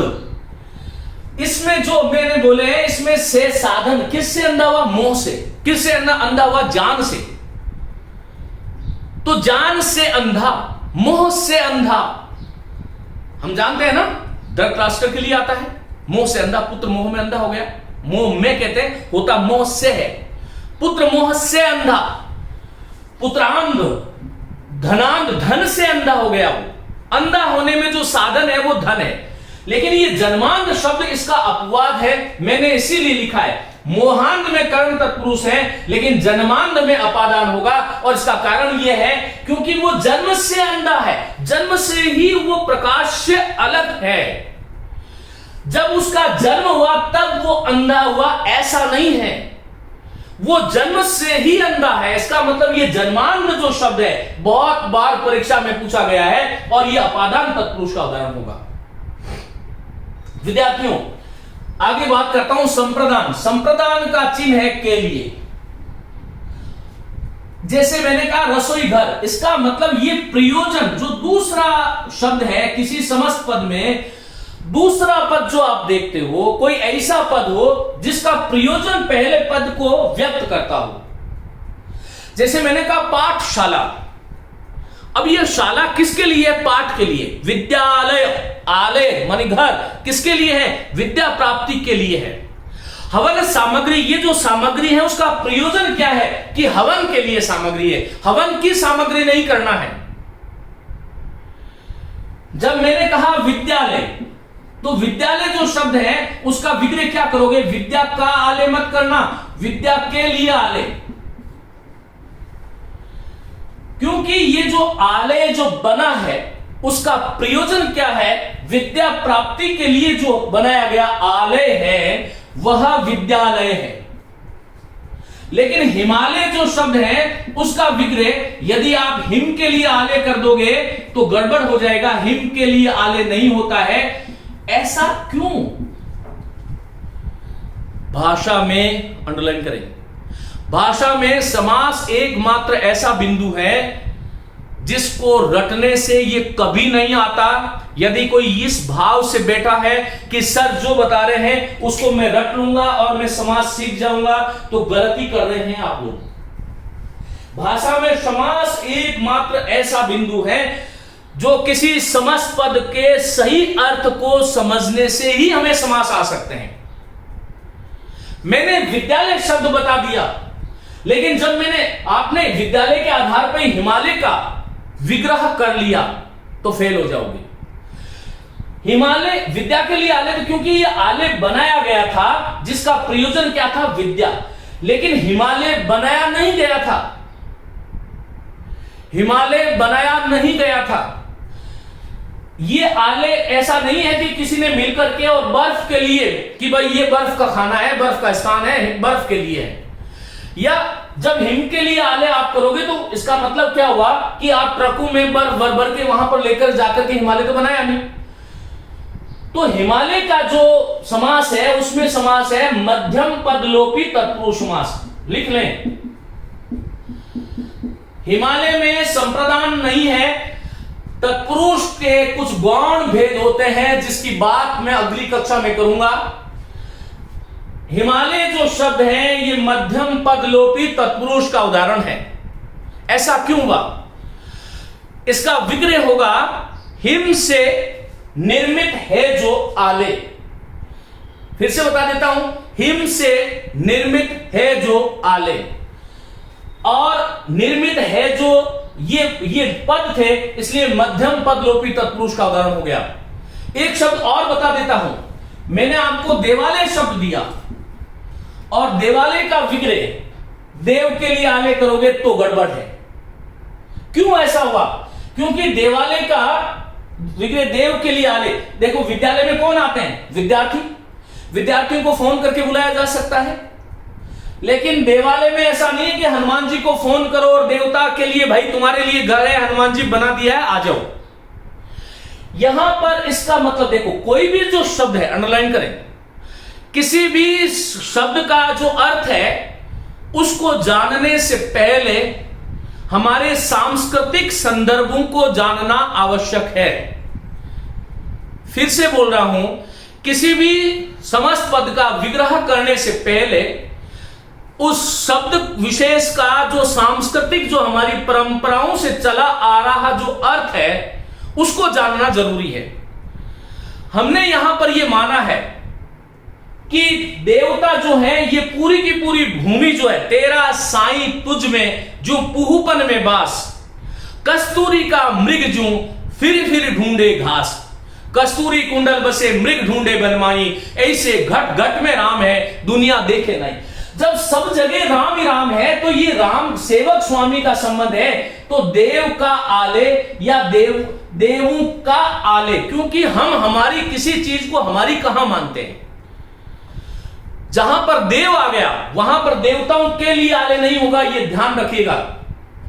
इसमें जो मैंने बोले हैं, इसमें से साधन किससे अंधा हुआ? मोह से। किससे अंधा हुआ? ज्ञान से। तो ज्ञान से अंधा, मोह से अंधा। हम जानते हैं ना, धृतराष्ट्र के लिए आता है मोह से अंधा, पुत्र मोह में अंधा हो गया। मोह में कहते हैं होता मोह से है, पुत्र मोह से अंधा, पुत्रांध, धनांध, धन से अंधा हो गया। वो अंधा होने में जो साधन है वो धन है। लेकिन ये जन्मांध शब्द इसका अपवाद है, मैंने इसीलिए लिखा है। मोहांध में कर्ण तत्पुरुष है लेकिन जन्मांध में अपादान होगा। और इसका कारण यह है क्योंकि वो जन्म से अंधा है, जन्म से ही वो प्रकाश से अलग है। जब उसका जन्म हुआ तब वो अंधा हुआ, ऐसा नहीं है। वो जन्म से ही अंधा है। इसका मतलब ये जन्मांध जो शब्द है बहुत बार परीक्षा में पूछा गया है और ये अपादान तत्पुरुष का उदाहरण होगा। विद्यार्थियों, आगे बात करता हूं संप्रदान। संप्रदान का चिन्ह है के लिए। जैसे मैंने कहा रसोई घर, इसका मतलब ये प्रयोजन जो दूसरा शब्द है किसी समस्त पद में, दूसरा पद जो आप देखते हो, कोई ऐसा पद हो जिसका प्रयोजन पहले पद को व्यक्त करता हो। जैसे मैंने कहा पाठशाला, अब यह शाला किसके लिए है? पाठ के लिए। विद्यालय, आलय माने घर, किसके लिए है? विद्या प्राप्ति के लिए है। हवन सामग्री, ये जो सामग्री है उसका प्रयोजन क्या है? कि हवन के लिए सामग्री है, हवन की सामग्री नहीं करना है। जब मैंने कहा विद्यालय, तो विद्यालय जो शब्द है उसका विग्रह क्या करोगे? विद्या का आलय मत करना, विद्या के लिए आलय। क्योंकि ये जो आलय जो बना है उसका प्रयोजन क्या है? विद्या प्राप्ति के लिए जो बनाया गया आलय है वह विद्यालय है। लेकिन हिमालय जो शब्द है उसका विग्रह यदि आप हिम के लिए आलय कर दोगे तो गड़बड़ हो जाएगा, हिम के लिए आलय नहीं होता है। ऐसा क्यों? भाषा में अंडरलाइन करें, भाषा में समास एकमात्र ऐसा बिंदु है जिसको रटने से ये कभी नहीं आता। यदि कोई इस भाव से बैठा है कि सर जो बता रहे हैं उसको मैं रट लूंगा और मैं समास सीख जाऊंगा, तो गलती कर रहे हैं आप लोग। भाषा में समास एकमात्र ऐसा बिंदु है जो किसी समस्त पद के सही अर्थ को समझने से ही हमें समास आ सकते हैं। मैंने विद्यालय शब्द बता दिया, लेकिन जब आपने विद्यालय के आधार पर हिमालय का विग्रह कर लिया तो फेल हो जाओगे। हिमालय विद्या के लिए आलय, क्योंकि यह आलय बनाया गया था जिसका प्रयोजन क्या था? विद्या। लेकिन हिमालय बनाया नहीं गया था, हिमालय बनाया नहीं गया था। यह आलय ऐसा नहीं है कि किसी ने मिलकर के और बर्फ के लिए कि भाई ये बर्फ का खाना है, बर्फ का स्थान है, बर्फ के लिए है। या जब हिम के लिए आलय आप करोगे तो इसका मतलब क्या हुआ कि आप ट्रकों में बर्फ भर भर के वहां पर लेकर जाकर के हिमालय तो बनाया नहीं। तो हिमालय का जो समास है उसमें समास है मध्यम पदलोपी तत्पुरुष समास। लिख लें, हिमालय में संप्रदान नहीं है, तत्पुरुष के कुछ गौण भेद होते हैं जिसकी बात मैं अगली कक्षा में करूंगा। हिमालय जो शब्द है ये मध्यम पदलोपी तत्पुरुष का उदाहरण है। ऐसा क्यों हुआ? इसका विग्रह होगा हिम से निर्मित है जो आलय। फिर से बता देता हूं, हिम से निर्मित है जो आलय, और निर्मित है जो ये पद थे, इसलिए मध्यम पदलोपी तत्पुरुष का उदाहरण हो गया। एक शब्द और बता देता हूं, मैंने आपको देवालय शब्द दिया और देवालय का विग्रह देव के लिए आलय करोगे तो गड़बड़ है। क्यों ऐसा हुआ? क्योंकि देवालय का विग्रह देव के लिए आलय। देखो विद्यालय में कौन आते हैं? विद्यार्थी। विद्यार्थियों को फोन करके बुलाया जा सकता है, लेकिन देवालय में ऐसा नहीं है कि हनुमान जी को फोन करो और देवता के लिए भाई तुम्हारे लिए घर है, हनुमान जी बना दिया है, आ जाओ। यहां पर इसका मतलब देखो, कोई भी जो शब्द है अंडरलाइन करें, किसी भी शब्द का जो अर्थ है उसको जानने से पहले हमारे सांस्कृतिक संदर्भों को जानना आवश्यक है। फिर से बोल रहा हूं, किसी भी समस्त पद का विग्रह करने से पहले उस शब्द विशेष का जो सांस्कृतिक जो हमारी परंपराओं से चला आ रहा जो अर्थ है उसको जानना जरूरी है। हमने यहां पर यह माना है कि देवता जो है ये पूरी की पूरी भूमि जो है, तेरा साईं तुझ में जो पुहुपन में बास, कस्तूरी का मृग जू फिर ढूंढे घास, कस्तूरी कुंडल बसे मृग ढूंढे बनमाई, ऐसे घट घट में राम है दुनिया देखे नहीं। जब सब जगह राम ही राम है तो ये राम सेवक स्वामी का संबंध है, तो देव का आलय या देवों का आलय, क्योंकि हम हमारी किसी चीज को हमारी कहां मानते हैं। जहां पर देव आ गया वहां पर देवताओं के लिए आलय नहीं होगा, यह ध्यान रखिएगा।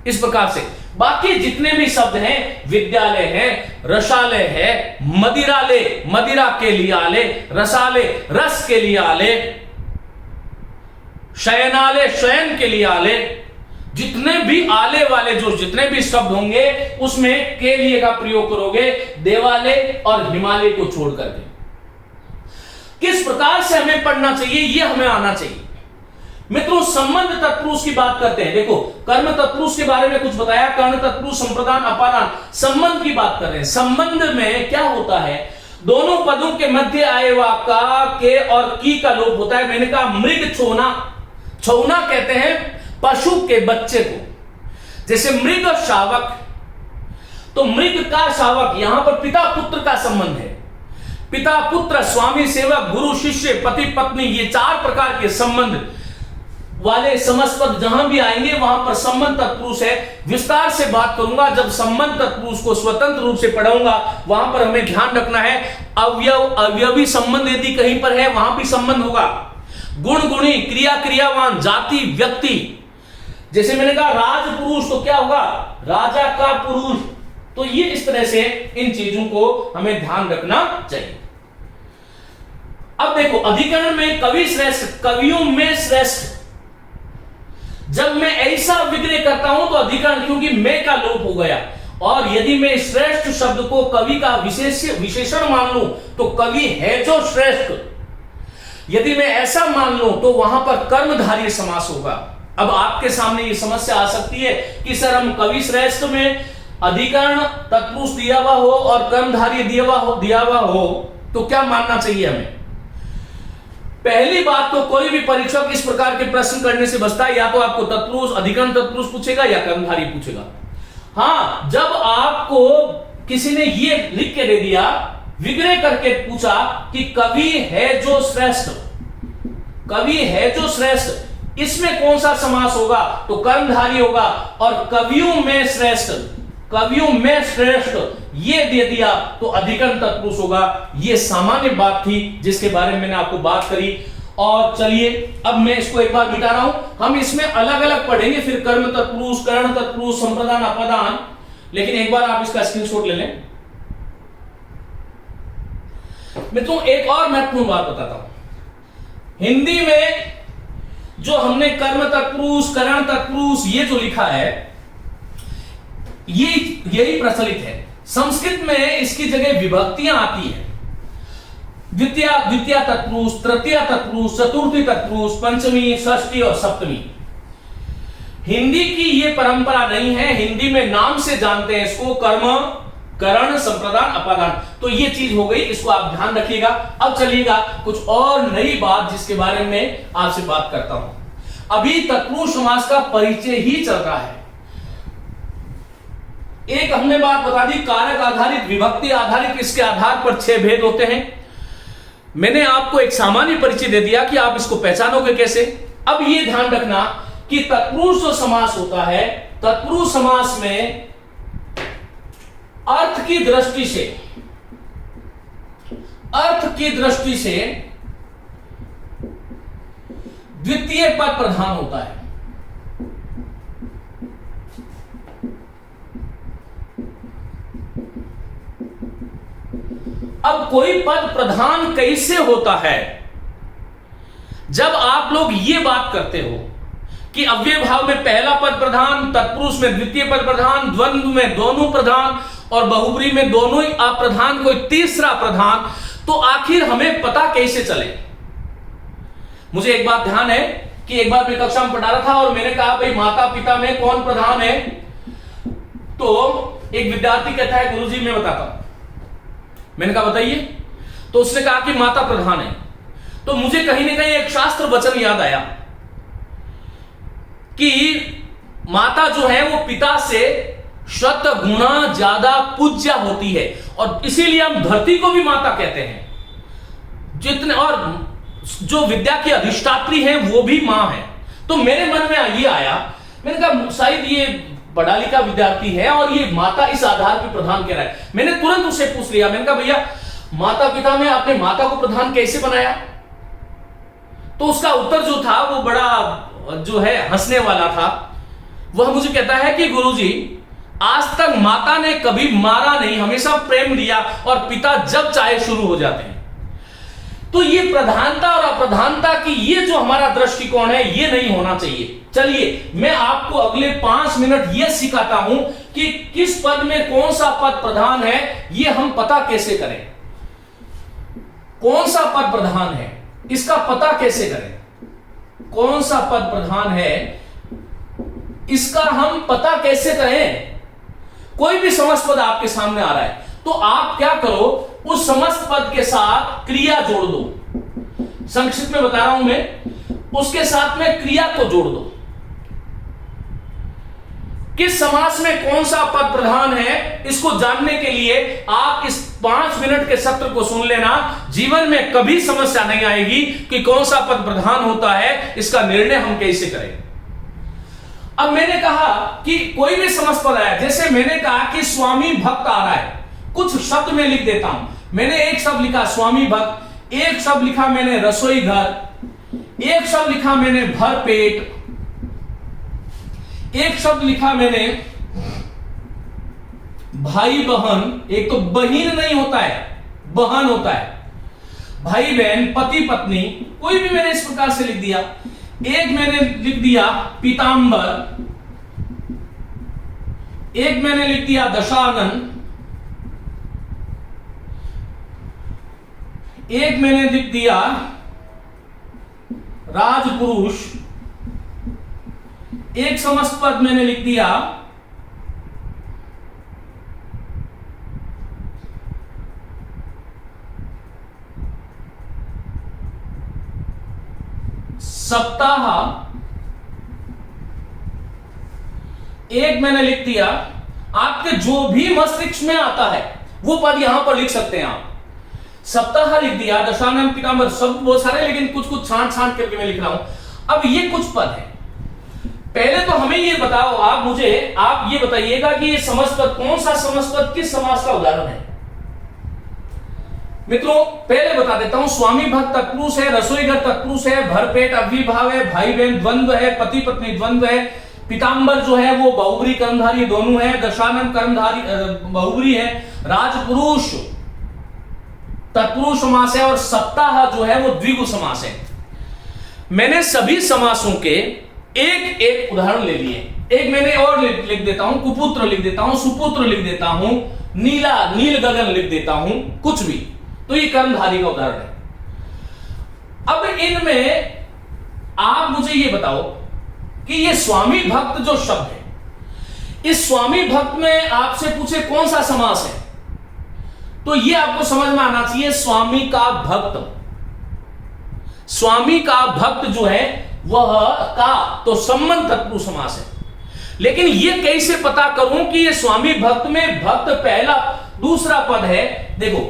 इस प्रकार से बाकी जितने भी शब्द हैं, विद्यालय है, रसालय है, मदिरालय मदिरा के लिए आलय, रसालय रस के लिए आलय, शयनालय शयन के लिए आलय, जितने भी आले वाले जो जितने भी शब्द होंगे उसमें के लिए का प्रयोग करोगे, देवालय और हिमालय को छोड़ करके। किस प्रकार से हमें पढ़ना चाहिए यह हमें आना चाहिए। मित्रों, संबंध तत्पुरुष की बात करते हैं। देखो, कर्म तत्पुरुष के बारे में कुछ बताया, कर्ण तत्पुरुष, संप्रदान, अपादान, संबंध की बात कर रहे हैं। संबंध में क्या होता है, दोनों पदों के मध्य आए हुआ का, के और की का लोप होता है। मैंने कहा मृग छौना, छौना कहते हैं पशु के बच्चे को। जैसे मृग और शावक, तो मृग का शावक, यहां पर पिता पुत्र का संबंध है। पिता पुत्र, स्वामी सेवक, गुरु शिष्य, पति पत्नी, ये चार प्रकार के संबंध वाले समस्त जहां भी आएंगे वहां पर संबंध तत्पुरुष है। विस्तार से बात करूंगा जब संबंध तत्पुरुष को स्वतंत्र रूप से पढ़ाऊंगा। वहां पर हमें ध्यान रखना है, अवयव अवयवी संबंध यदि कहीं पर है वहां भी संबंध होगा। गुण गुणी, क्रिया क्रियावान, जाति व्यक्ति। जैसे मैंने कहा राजपुरुष, तो क्या होगा, राजा का पुरुष। तो ये इस तरह से इन चीजों को हमें ध्यान रखना चाहिए। अब देखो, अधिकरण में कवि श्रेष्ठ, कवियों में श्रेष्ठ। जब मैं ऐसा विग्रह करता हूं तो अधिकरण, क्योंकि मैं का लोप हो गया, और यदि मैं श्रेष्ठ शब्द को कवि का विशेषण मान लूं तो कवि है जो श्रेष्ठ। यदि मैं ऐसा मान लूं तो वहां पर कर्मधारय समास होगा। अब आपके सामने ये समस्या आ सकती है कि सर हम कवि श्रेष्ठ में अधिकरण तत्पुरुष दिया हुआ हो और कर्मधारय दिया हुआ हो तो क्या मानना चाहिए हमें। पहली बात तो कोई भी परीक्षक इस प्रकार के प्रश्न करने से बचता है, या तो आपको तत्पुरुष अधिकरण तत्पुरुष पूछेगा या कर्मधारय पूछेगा। हां, जब आपको किसी ने ये लिख के दे दिया, विग्रह करके पूछा कि कवि है जो श्रेष्ठ, कवि है जो श्रेष्ठ, इसमें कौन सा समास होगा, तो कर्मधारय होगा। और कवियों में श्रेष्ठ, कवियों में श्रेष्ठ ये दे दिया तो अधिकरण तत्पुरुष होगा। ये सामान्य बात थी जिसके बारे में मैंने आपको बात करी। और चलिए अब मैं इसको एक बार मिटा रहा हूं, हम इसमें अलग अलग पढ़ेंगे फिर कर्म तत्पुरुष, कर्ण तत्पुरुष, संप्रदान, अपादान। लेकिन एक बार आप इसका स्क्रीनशॉट ले लें। मित्रों, एक और महत्वपूर्ण बात बताता हूं। हिंदी में जो हमने कर्म तत्पुरुष, कर्ण तत्पुरुष ये जो लिखा है यही प्रचलित है। संस्कृत में इसकी जगह विभक्तियां आती है। द्वितीय तत्पुरुष, तृतीय तत्पुरुष, चतुर्थी तत्पुरुष, पंचमी, षष्ठी और सप्तमी। हिंदी की ये परंपरा नहीं है। हिंदी में नाम से जानते हैं इसको, कर्म, करण, संप्रदान, अपादान। तो ये चीज हो गई, इसको आप ध्यान रखिएगा। अब चलिएगा कुछ और नई बात जिसके बारे में आपसे बात करता हूं। अभी तत्पुरुष समास का परिचय ही चल रहा है। एक हमने बात बता दी, कारक आधारित, विभक्ति आधारित, इसके आधार पर 6 भेद होते हैं। मैंने आपको एक सामान्य परिचय दे दिया कि आप इसको पहचानोगे कैसे। अब ये ध्यान रखना कि तत्पुरुष जो समास होता है, तत्पुरुष समास में अर्थ की दृष्टि से द्वितीय पद प्रधान होता है। अब कोई पद प्रधान कैसे होता है, जब आप लोग ये बात करते हो कि अव्यय भाव में पहला पद प्रधान, तत्पुरुष में द्वितीय पद प्रधान, द्वंद्व में दोनों प्रधान और बहुब्री में दोनों ही अप्रधान, कोई तीसरा प्रधान, तो आखिर हमें पता कैसे चले। मुझे एक बात ध्यान है कि एक बार मैं कक्षा में पढ़ा रहा था और मैंने कहा भाई माता पिता में कौन प्रधान है, तो एक विद्यार्थी कहता है गुरुजी मैं बताता हूं। मैंने कहा बताइए, तो उसने कहा कि माता प्रधान है। तो मुझे कहीं ना कहीं एक शास्त्र वचन याद आया कि माता जो है वो पिता से 100 गुना ज्यादा पूज्य होती है, और इसीलिए हम धरती को भी माता कहते हैं। जितने और जो विद्या की अधिष्ठात्री है वो भी मां है। तो मेरे मन में ये आया, मैंने कहा शायद ये पढ़ा लिखा विद्यार्थी है और ये माता इस आधार पर प्रधान कह रहा है। मैंने तुरंत उसे पूछ लिया, मैंने कहा भैया माता पिता में आपने माता को प्रधान कैसे बनाया। तो उसका उत्तर जो था वो बड़ा जो है हंसने वाला था। वह मुझे कहता है कि गुरुजी आज तक माता ने कभी मारा नहीं, हमेशा प्रेम दिया और पिता जब चाहे शुरू हो जाते हैं। तो ये प्रधानता और अप्रधानता की ये जो हमारा दृष्टिकोण है ये नहीं होना चाहिए। चलिए मैं आपको अगले 5 मिनट ये सिखाता हूं कि किस पद में कौन सा पद प्रधान है, ये हम पता कैसे करें। कौन सा पद प्रधान है इसका पता कैसे करें, कौन सा पद प्रधान है इसका हम पता कैसे करें। कोई भी समस्त पद आपके सामने आ रहा है तो आप क्या करो, उस समस्त पद के साथ क्रिया जोड़ दो। संक्षिप्त में बता रहा हूं मैं, उसके साथ में क्रिया को जोड़ दो। किस समास में कौन सा पद प्रधान है इसको जानने के लिए आप इस 5 मिनट के सत्र को सुन लेना। जीवन में कभी समस्या नहीं आएगी कि कौन सा पद प्रधान होता है, इसका निर्णय हम कैसे करें। अब मैंने कहा कि कोई भी समस्त पद आया, जैसे मैंने कहा कि स्वामी भक्त आ रहा है, कुछ शब्द में लिख देता हूं। मैंने एक शब्द लिखा स्वामी भक्त, एक शब्द लिखा मैंने रसोई घर, एक शब्द लिखा मैंने भर पेट, एक शब्द लिखा मैंने भाई बहन। एक तो बहिन नहीं होता है, बहन होता है। भाई बहन, पति पत्नी, कोई भी मैंने इस प्रकार से लिख दिया। एक मैंने लिख दिया पीतांबर, एक मैंने लिख दिया दशानन, एक मैंने लिख दिया राजपुरुष, एक समस्त पद मैंने लिख दिया सप्ताह, एक मैंने लिख दिया। आपके जो भी मस्तिष्क में आता है वो पद यहां पर लिख सकते हैं आप। सप्ताह लिख दिया, दशानन, पीतांबर, सब बहुत सारे, लेकिन कुछ कुछ छांट छांट करके मैं लिख रहा हूं। अब ये कुछ पद है। पहले तो हमें ये बताओ, आप ये बताइएगा कि ये समस्त पद, कौन सा समस्त पद किस समास का उदाहरण है। मित्रों पहले बता देता हूं, स्वामी भक्त तत्पुरुष है, रसोई घर तत्पुरुष है, भरपेट अव्ययभाव है, भाई बहन द्वंद्व है, पति पत्नी द्वंद्व है, पीतांबर जो है वो बहुब्री कर्मधारी दोनों है, दशानन कर्मधारी बहुब्री है, राजपुरुष तत्पुरुष समास है, और सप्ताह जो है वो द्विगु समास है। मैंने सभी समासों के एक एक उदाहरण ले लिए। एक मैंने और लिख देता हूं, कुपुत्र लिख देता हूं, सुपुत्र लिख देता हूं, नीला, नील गगन लिख देता हूं, कुछ भी। तो ये कर्मधारी का उदाहरण है। अब इनमें आप मुझे ये बताओ कि ये स्वामी भक्त जो शब्द है, इस स्वामी भक्त में आपसे पूछे कौन सा समास है, तो ये आपको समझ में आना चाहिए स्वामी का भक्त। स्वामी का भक्त जो है वह का तो संबंध तत्पुरुष समास है। लेकिन ये कैसे पता करूं कि ये स्वामी भक्त में भक्त पहला दूसरा पद है। देखो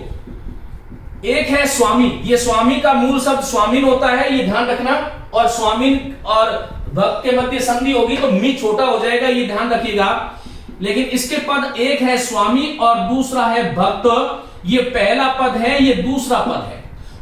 एक है स्वामी, ये स्वामी का मूल शब्द स्वामीन होता है, ये ध्यान रखना, और स्वामीन और भक्त के मध्य संधि होगी तो मी छोटा हो जाएगा, ये ध्यान रखिएगा। लेकिन इसके पद एक है स्वामी और दूसरा है भक्त। ये पहला पद है, ये दूसरा पद है,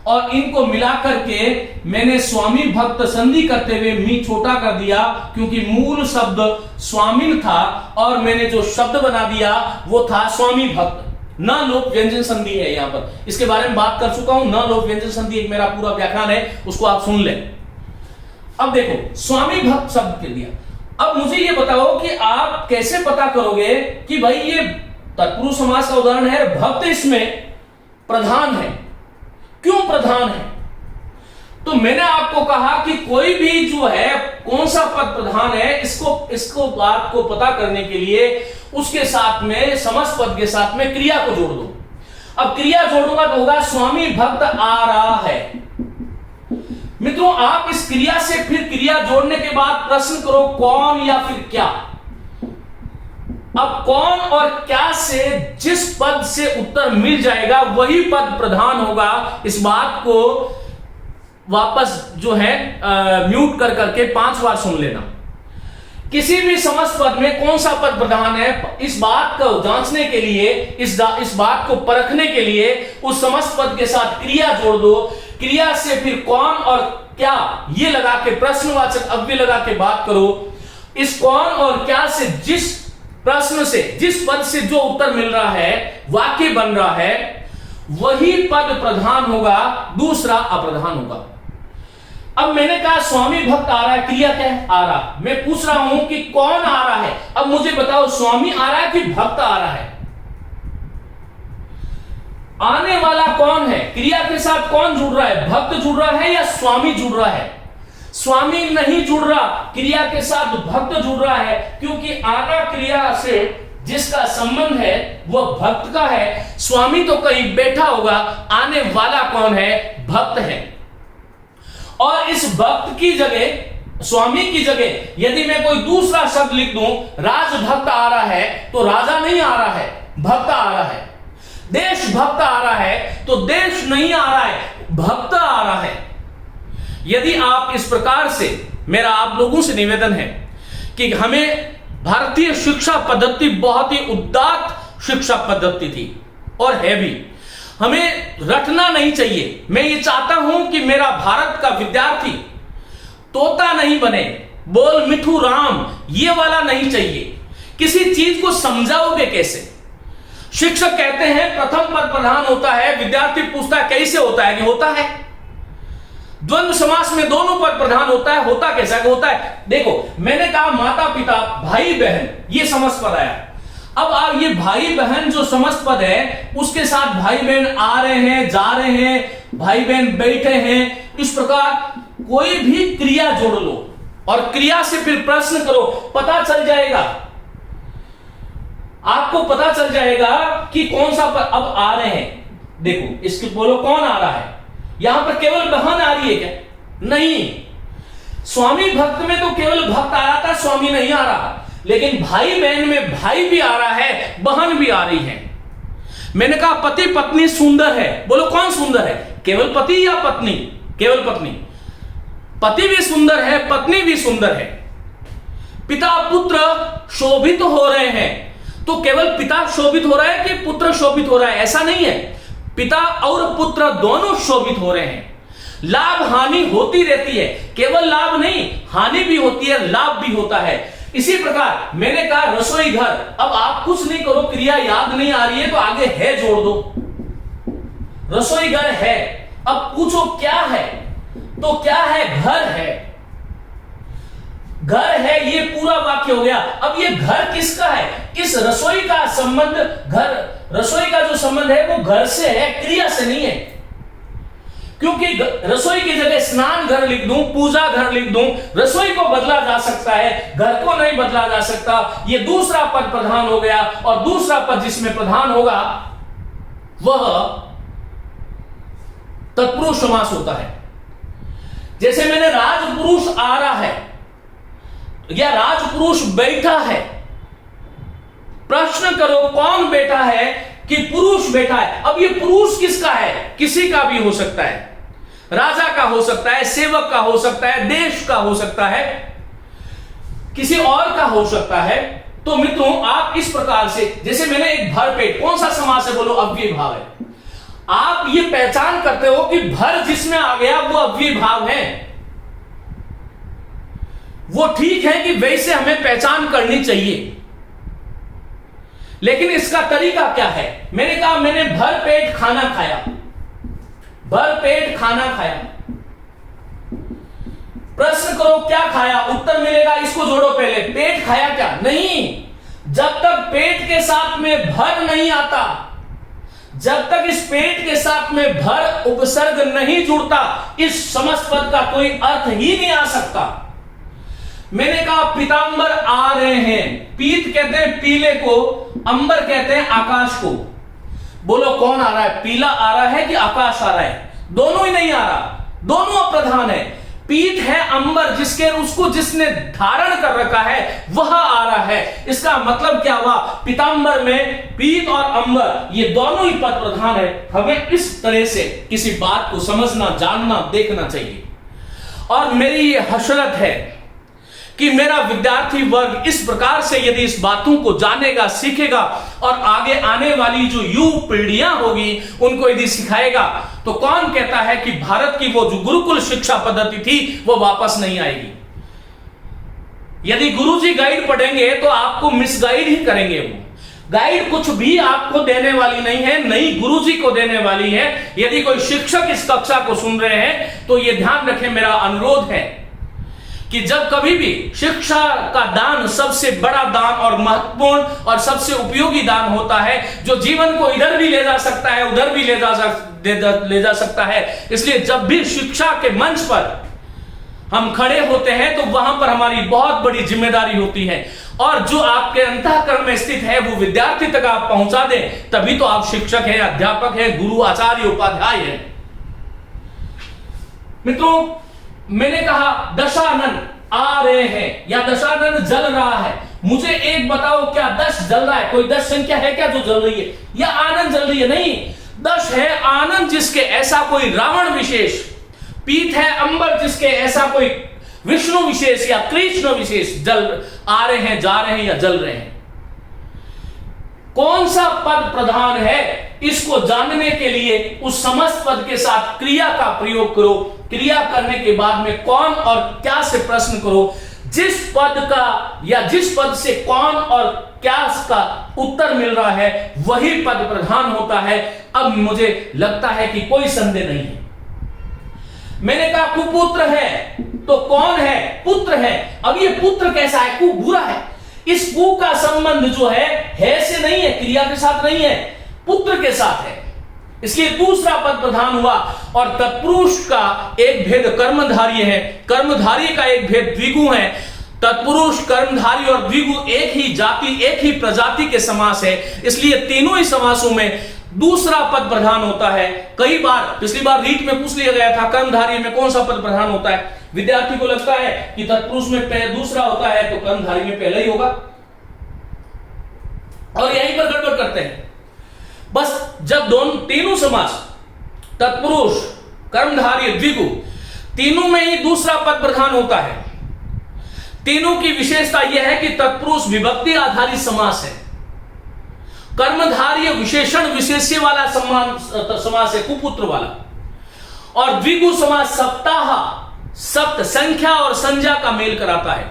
और इनको मिलाकर के मैंने स्वामी भक्त संधि करते हुए मी छोटा कर दिया, क्योंकि मूल शब्द स्वामीन था और मैंने जो शब्द बना दिया वो था स्वामी भक्त। न लोप व्यंजन संधि है यहां पर, इसके बारे में बात कर चुका हूं। न लोप व्यंजन संधि एक मेरा पूरा व्याख्यान है, उसको आप सुन लें। अब देखो स्वामी भक्त शब्द के दिया। अब मुझे ये बताओ कि आप कैसे पता करोगे कि भाई ये तत्पुरुष समास का उदाहरण है, भक्त इसमें प्रधान है। क्यों प्रधान है? तो मैंने आपको कहा कि कोई भी जो है कौन सा पद प्रधान है, इसको बात को पता करने के लिए उसके साथ में समस्त पद के साथ में क्रिया को जोड़ दो। अब क्रिया जोड़ूंगा तो होगा स्वामी भक्त आ रहा है। मित्रों आप इस क्रिया से फिर क्रिया जोड़ने के बाद प्रश्न करो कौन या फिर क्या। अब कौन और क्या से जिस पद से उत्तर मिल जाएगा वही पद प्रधान होगा। इस बात को वापस जो है म्यूट कर करके 5 बार सुन लेना। किसी भी समस्त पद में कौन सा पद प्रधान है, इस बात को जांचने के लिए, इस बात को परखने के लिए उस समस्त पद के साथ क्रिया जोड़ दो। क्रिया से फिर कौन और क्या ये लगा के प्रश्नवाचक अव्यय लगा के बात करो। इस कौन और क्या से जिस प्रश्न से जिस पद से जो उत्तर मिल रहा है, वाक्य बन रहा है, वही पद प्रधान होगा, दूसरा अप्रधान होगा। अब मैंने कहा स्वामी भक्त आ रहा है, क्रिया क्या है? आ रहा। मैं पूछ रहा हूं कि कौन आ रहा है? अब मुझे बताओ, स्वामी आ रहा है कि भक्त आ रहा है? आने वाला कौन है? क्रिया के साथ कौन जुड़ रहा है? भक्त जुड़ रहा है या स्वामी जुड़ रहा है? स्वामी नहीं जुड़ रहा, क्रिया के साथ भक्त जुड़ रहा है, क्योंकि आना क्रिया से जिसका संबंध है वह भक्त का है। स्वामी तो कहीं बैठा होगा, आने वाला कौन है? भक्त है। और इस भक्त की जगह, स्वामी की जगह यदि मैं कोई दूसरा शब्द लिख दूं, राजभक्त आ रहा है, तो राजा नहीं आ रहा है, भक्त आ रहा है। देशभक्त आ रहा है, तो देश नहीं आ रहा है, भक्त आ रहा है। यदि आप इस प्रकार से, मेरा आप लोगों से निवेदन है कि हमें भारतीय शिक्षा पद्धति बहुत ही उदात्त शिक्षा पद्धति थी और है भी, हमें रटना नहीं चाहिए। मैं ये चाहता हूं कि मेरा भारत का विद्यार्थी तोता नहीं बने, बोल मिठू राम ये वाला नहीं चाहिए। किसी चीज को समझाओगे कैसे? शिक्षक कहते हैं प्रथम पद प्रधान होता है, विद्यार्थी पूछता है कैसे होता है? कि होता है। द्वंद्व समास में दोनों पद प्रधान होता है, होता कैसा? होता है। देखो, मैंने कहा माता पिता भाई बहन, ये समस्त पद आया। अब आप ये भाई बहन जो समस्त पद है, उसके साथ भाई बहन आ रहे हैं, जा रहे हैं, भाई बहन बैठे हैं, इस प्रकार कोई भी क्रिया जोड़ लो और क्रिया से फिर प्रश्न करो, पता चल जाएगा, आपको पता चल जाएगा कि कौन सा पद अब आ रहे हैं। देखो, इसके बोलो कौन आ रहा है? यहां पर केवल बहन आ रही है क्या? नहीं। स्वामी भक्त में तो केवल भक्त आ रहा था, स्वामी नहीं आ रहा। लेकिन भाई बहन में भाई भी आ रहा है, बहन भी आ रही है। मैंने कहा पति पत्नी सुंदर है, बोलो कौन सुंदर है? केवल पति या पत्नी? केवल पत्नी। पति भी सुंदर है, पत्नी भी सुंदर है। पिता पुत्र शोभित हो रहे हैं, तो केवल पिता शोभित हो रहा है कि पुत्र शोभित हो रहा है? ऐसा नहीं है, पिता और पुत्र दोनों शोभित हो रहे हैं। लाभ हानि होती रहती है, केवल लाभ नहीं, हानि भी होती है, लाभ भी होता है। इसी प्रकार मैंने कहा रसोई घर। अब आप कुछ नहीं करो, क्रिया याद नहीं आ रही है तो आगे है जोड़ दो। रसोई घर है। अब पूछो क्या है? तो क्या है? घर है। घर है, ये पूरा वाक्य हो गया। अब ये घर किसका है? इस रसोई का संबंध, घर रसोई का जो संबंध है वो घर से है, क्रिया से नहीं है। क्योंकि रसोई की जगह स्नान घर लिख दूं, पूजा घर लिख दूं, रसोई को बदला जा सकता है, घर को नहीं बदला जा सकता। ये दूसरा पद प्रधान हो गया, और दूसरा पद जिसमें प्रधान होगा वह तत्पुरुष समास होता है। जैसे मैंने राजपुरुष आ रहा है या राजपुरुष बैठा है, प्रश्न करो कौन बैठा है? कि पुरुष बैठा है। अब ये पुरुष किसका है? किसी का भी हो सकता है, राजा का हो सकता है, सेवक का हो सकता है, देश का हो सकता है, किसी और का हो सकता है। तो मित्रों, आप इस प्रकार से, जैसे मैंने एक भरपेट, कौन सा समास है? बोलो अव्ययी भाव है। आप ये पहचान करते हो कि भर जिसमें आ गया वो अव्ययी भाव है। वो ठीक है कि वैसे हमें पहचान करनी चाहिए, लेकिन इसका तरीका क्या है? मैंने कहा मैंने भर पेट खाना खाया, भर पेट खाना खाया। प्रश्न करो क्या खाया? उत्तर मिलेगा, इसको जोड़ो पहले। पेट खाया क्या? नहीं। जब तक पेट के साथ में भर नहीं आता, जब तक इस पेट के साथ में भर उपसर्ग नहीं जुड़ता, इस समस्त पद का कोई अर्थ ही नहीं आ सकता। मैंने कहा पीतांबर आ रहे हैं। पीत कहते हैं पीले को, अंबर कहते हैं आकाश को। बोलो कौन आ रहा है? पीला आ रहा है कि आकाश आ रहा है? दोनों ही नहीं आ रहा, दोनों अप्रधान है। पीत है अंबर, जिसके उसको जिसने धारण कर रखा है वह आ रहा है। इसका मतलब क्या हुआ? पीतांबर में पीत और अंबर ये दोनों ही पद प्रधान है। हमें इस तरह से किसी बात को समझना, जानना, देखना चाहिए। और मेरी ये हसरत है कि मेरा विद्यार्थी वर्ग इस प्रकार से यदि इस बातों को जानेगा, सीखेगा और आगे आने वाली जो युवा पीढ़ियां होगी उनको यदि सिखाएगा, तो कौन कहता है कि भारत की वो जो गुरुकुल शिक्षा पद्धति थी वो वापस नहीं आएगी। यदि गुरुजी गाइड पढ़ेंगे तो आपको मिसगाइड ही करेंगे। वो गाइड कुछ भी आपको देने वाली नहीं है, नहीं गुरुजी को देने वाली है। यदि कोई शिक्षक इस कक्षा को सुन रहे हैं तो यह ध्यान रखें, मेरा अनुरोध है कि जब कभी भी शिक्षा का दान सबसे बड़ा दान और महत्वपूर्ण और सबसे उपयोगी दान होता है, जो जीवन को इधर भी ले जा सकता है, उधर भी ले जा सकता है। इसलिए जब भी शिक्षा के मंच पर हम खड़े होते हैं तो वहां पर हमारी बहुत बड़ी जिम्मेदारी होती है, और जो आपके अंतःकरण में स्थित है वो विद्यार्थी तक आप पहुंचा दें, तभी तो आप शिक्षक हैं, अध्यापक हैं, गुरु, आचार्य, उपाध्याय हैं। मित्रों, मैंने कहा दशानन आ रहे हैं या दशानन जल रहा है। मुझे एक बताओ, क्या 10 जल रहा है? कोई 10 संख्या है क्या जो जल रही है, या आनंद जल रही है? नहीं, 10 है आनंद जिसके ऐसा कोई रावण विशेष, पीत है अंबर जिसके ऐसा कोई विष्णु विशेष या कृष्ण विशेष जल आ रहे हैं, जा रहे हैं या जल रहे हैं। कौन सा पद प्रधान है, इसको जानने के लिए उस समस्त पद के साथ क्रिया का प्रयोग करो। क्रिया करने के बाद में कौन और क्या से प्रश्न करो। जिस पद का या जिस पद से कौन और क्या का उत्तर मिल रहा है वही पद प्रधान होता है। अब मुझे लगता है कि कोई संदेह नहीं है। मैंने कहा कुपुत्र है, तो कौन है? पुत्र है। अब ये पुत्र कैसा है? कु बुरा है। इस कु का संबंध जो है से नहीं है, क्रिया के साथ नहीं है, पुत्र के साथ है। इसलिए दूसरा पद प्रधान हुआ। और तत्पुरुष का एक भेद कर्मधारी है, कर्मधारी का एक भेद द्विगु है। तत्पुरुष, कर्मधारी और द्विगु एक ही जाति, एक ही प्रजाति के समास है। इसलिए तीनों ही समासों में दूसरा पद प्रधान होता है। कई बार पिछली बार रीट में पूछ लिया गया था कर्मधारी में कौन सा पद प्रधान होता है। विद्यार्थी को लगता है कि तत्पुरुष में दूसरा होता है तो कर्मधारी में पहले ही होगा, और यहीं पर गड़बड़ करते हैं। बस जब तीनों समास तत्पुरुष, कर्मधारी, द्विगु तीनों में ही दूसरा पद प्रधान होता है। तीनों की विशेषता यह है कि तत्पुरुष विभक्ति आधारित समास है, कर्मधारी विशेषण विशेष्य वाला समास है, कुपुत्र वाला, और द्विगु समास सप्ताह, सप्त संख्या और संज्ञा का मेल कराता है।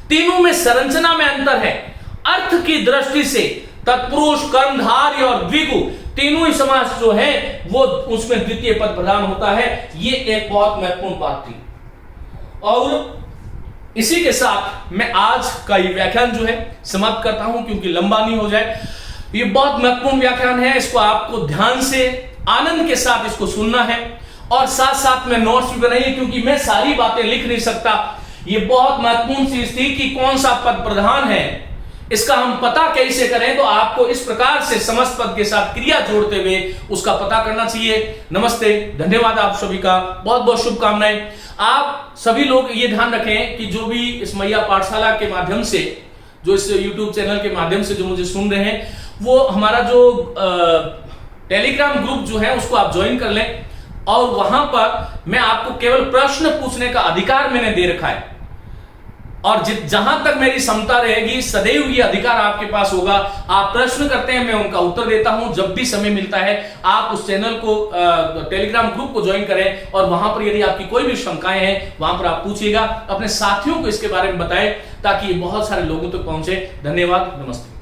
तीनों में संरचना में अंतर है। अर्थ की दृष्टि से तत्पुरुष, कर्मधारी और द्विगु तीनों ही समास जो है वो उसमें द्वितीय पद प्रधान होता है। ये एक बहुत महत्वपूर्ण बात थी। और इसी के साथ मैं आज का ये व्याख्यान जो है समाप्त करता हूं, क्योंकि लंबा नहीं हो जाए। ये बहुत महत्वपूर्ण व्याख्यान है, इसको आपको ध्यान से आनंद के साथ इसको सुनना है, और साथ साथ में नोट्स भी बनाइए, क्योंकि मैं सारी बातें लिख नहीं सकता। ये बहुत महत्वपूर्ण चीज थी कि कौन सा पद प्रधान है, इसका हम पता कैसे करें। तो आपको इस प्रकार से समस्त पद के साथ क्रिया जोड़ते हुए उसका पता करना चाहिए। नमस्ते, धन्यवाद आप सभी का, बहुत बहुत शुभकामनाएं। आप सभी लोग ये ध्यान रखें कि जो भी इस मैया पाठशाला के माध्यम से, जो इस YouTube चैनल के माध्यम से जो मुझे सुन रहे हैं, वो हमारा जो टेलीग्राम ग्रुप जो है उसको आप ज्वाइन कर लें, और वहां पर मैं आपको केवल प्रश्न पूछने का अधिकार मैंने दे रखा है, और जहां तक मेरी क्षमता रहेगी सदैव ये अधिकार आपके पास होगा। आप प्रश्न करते हैं, मैं उनका उत्तर देता हूं। जब भी समय मिलता है आप उस चैनल को, टेलीग्राम ग्रुप को ज्वाइन करें, और वहां पर यदि आपकी कोई भी शंकाएं हैं वहां पर आप पूछिएगा। अपने साथियों को इसके बारे में बताएं ताकि ये बहुत सारे लोगों तक पहुंचे। धन्यवाद, नमस्ते।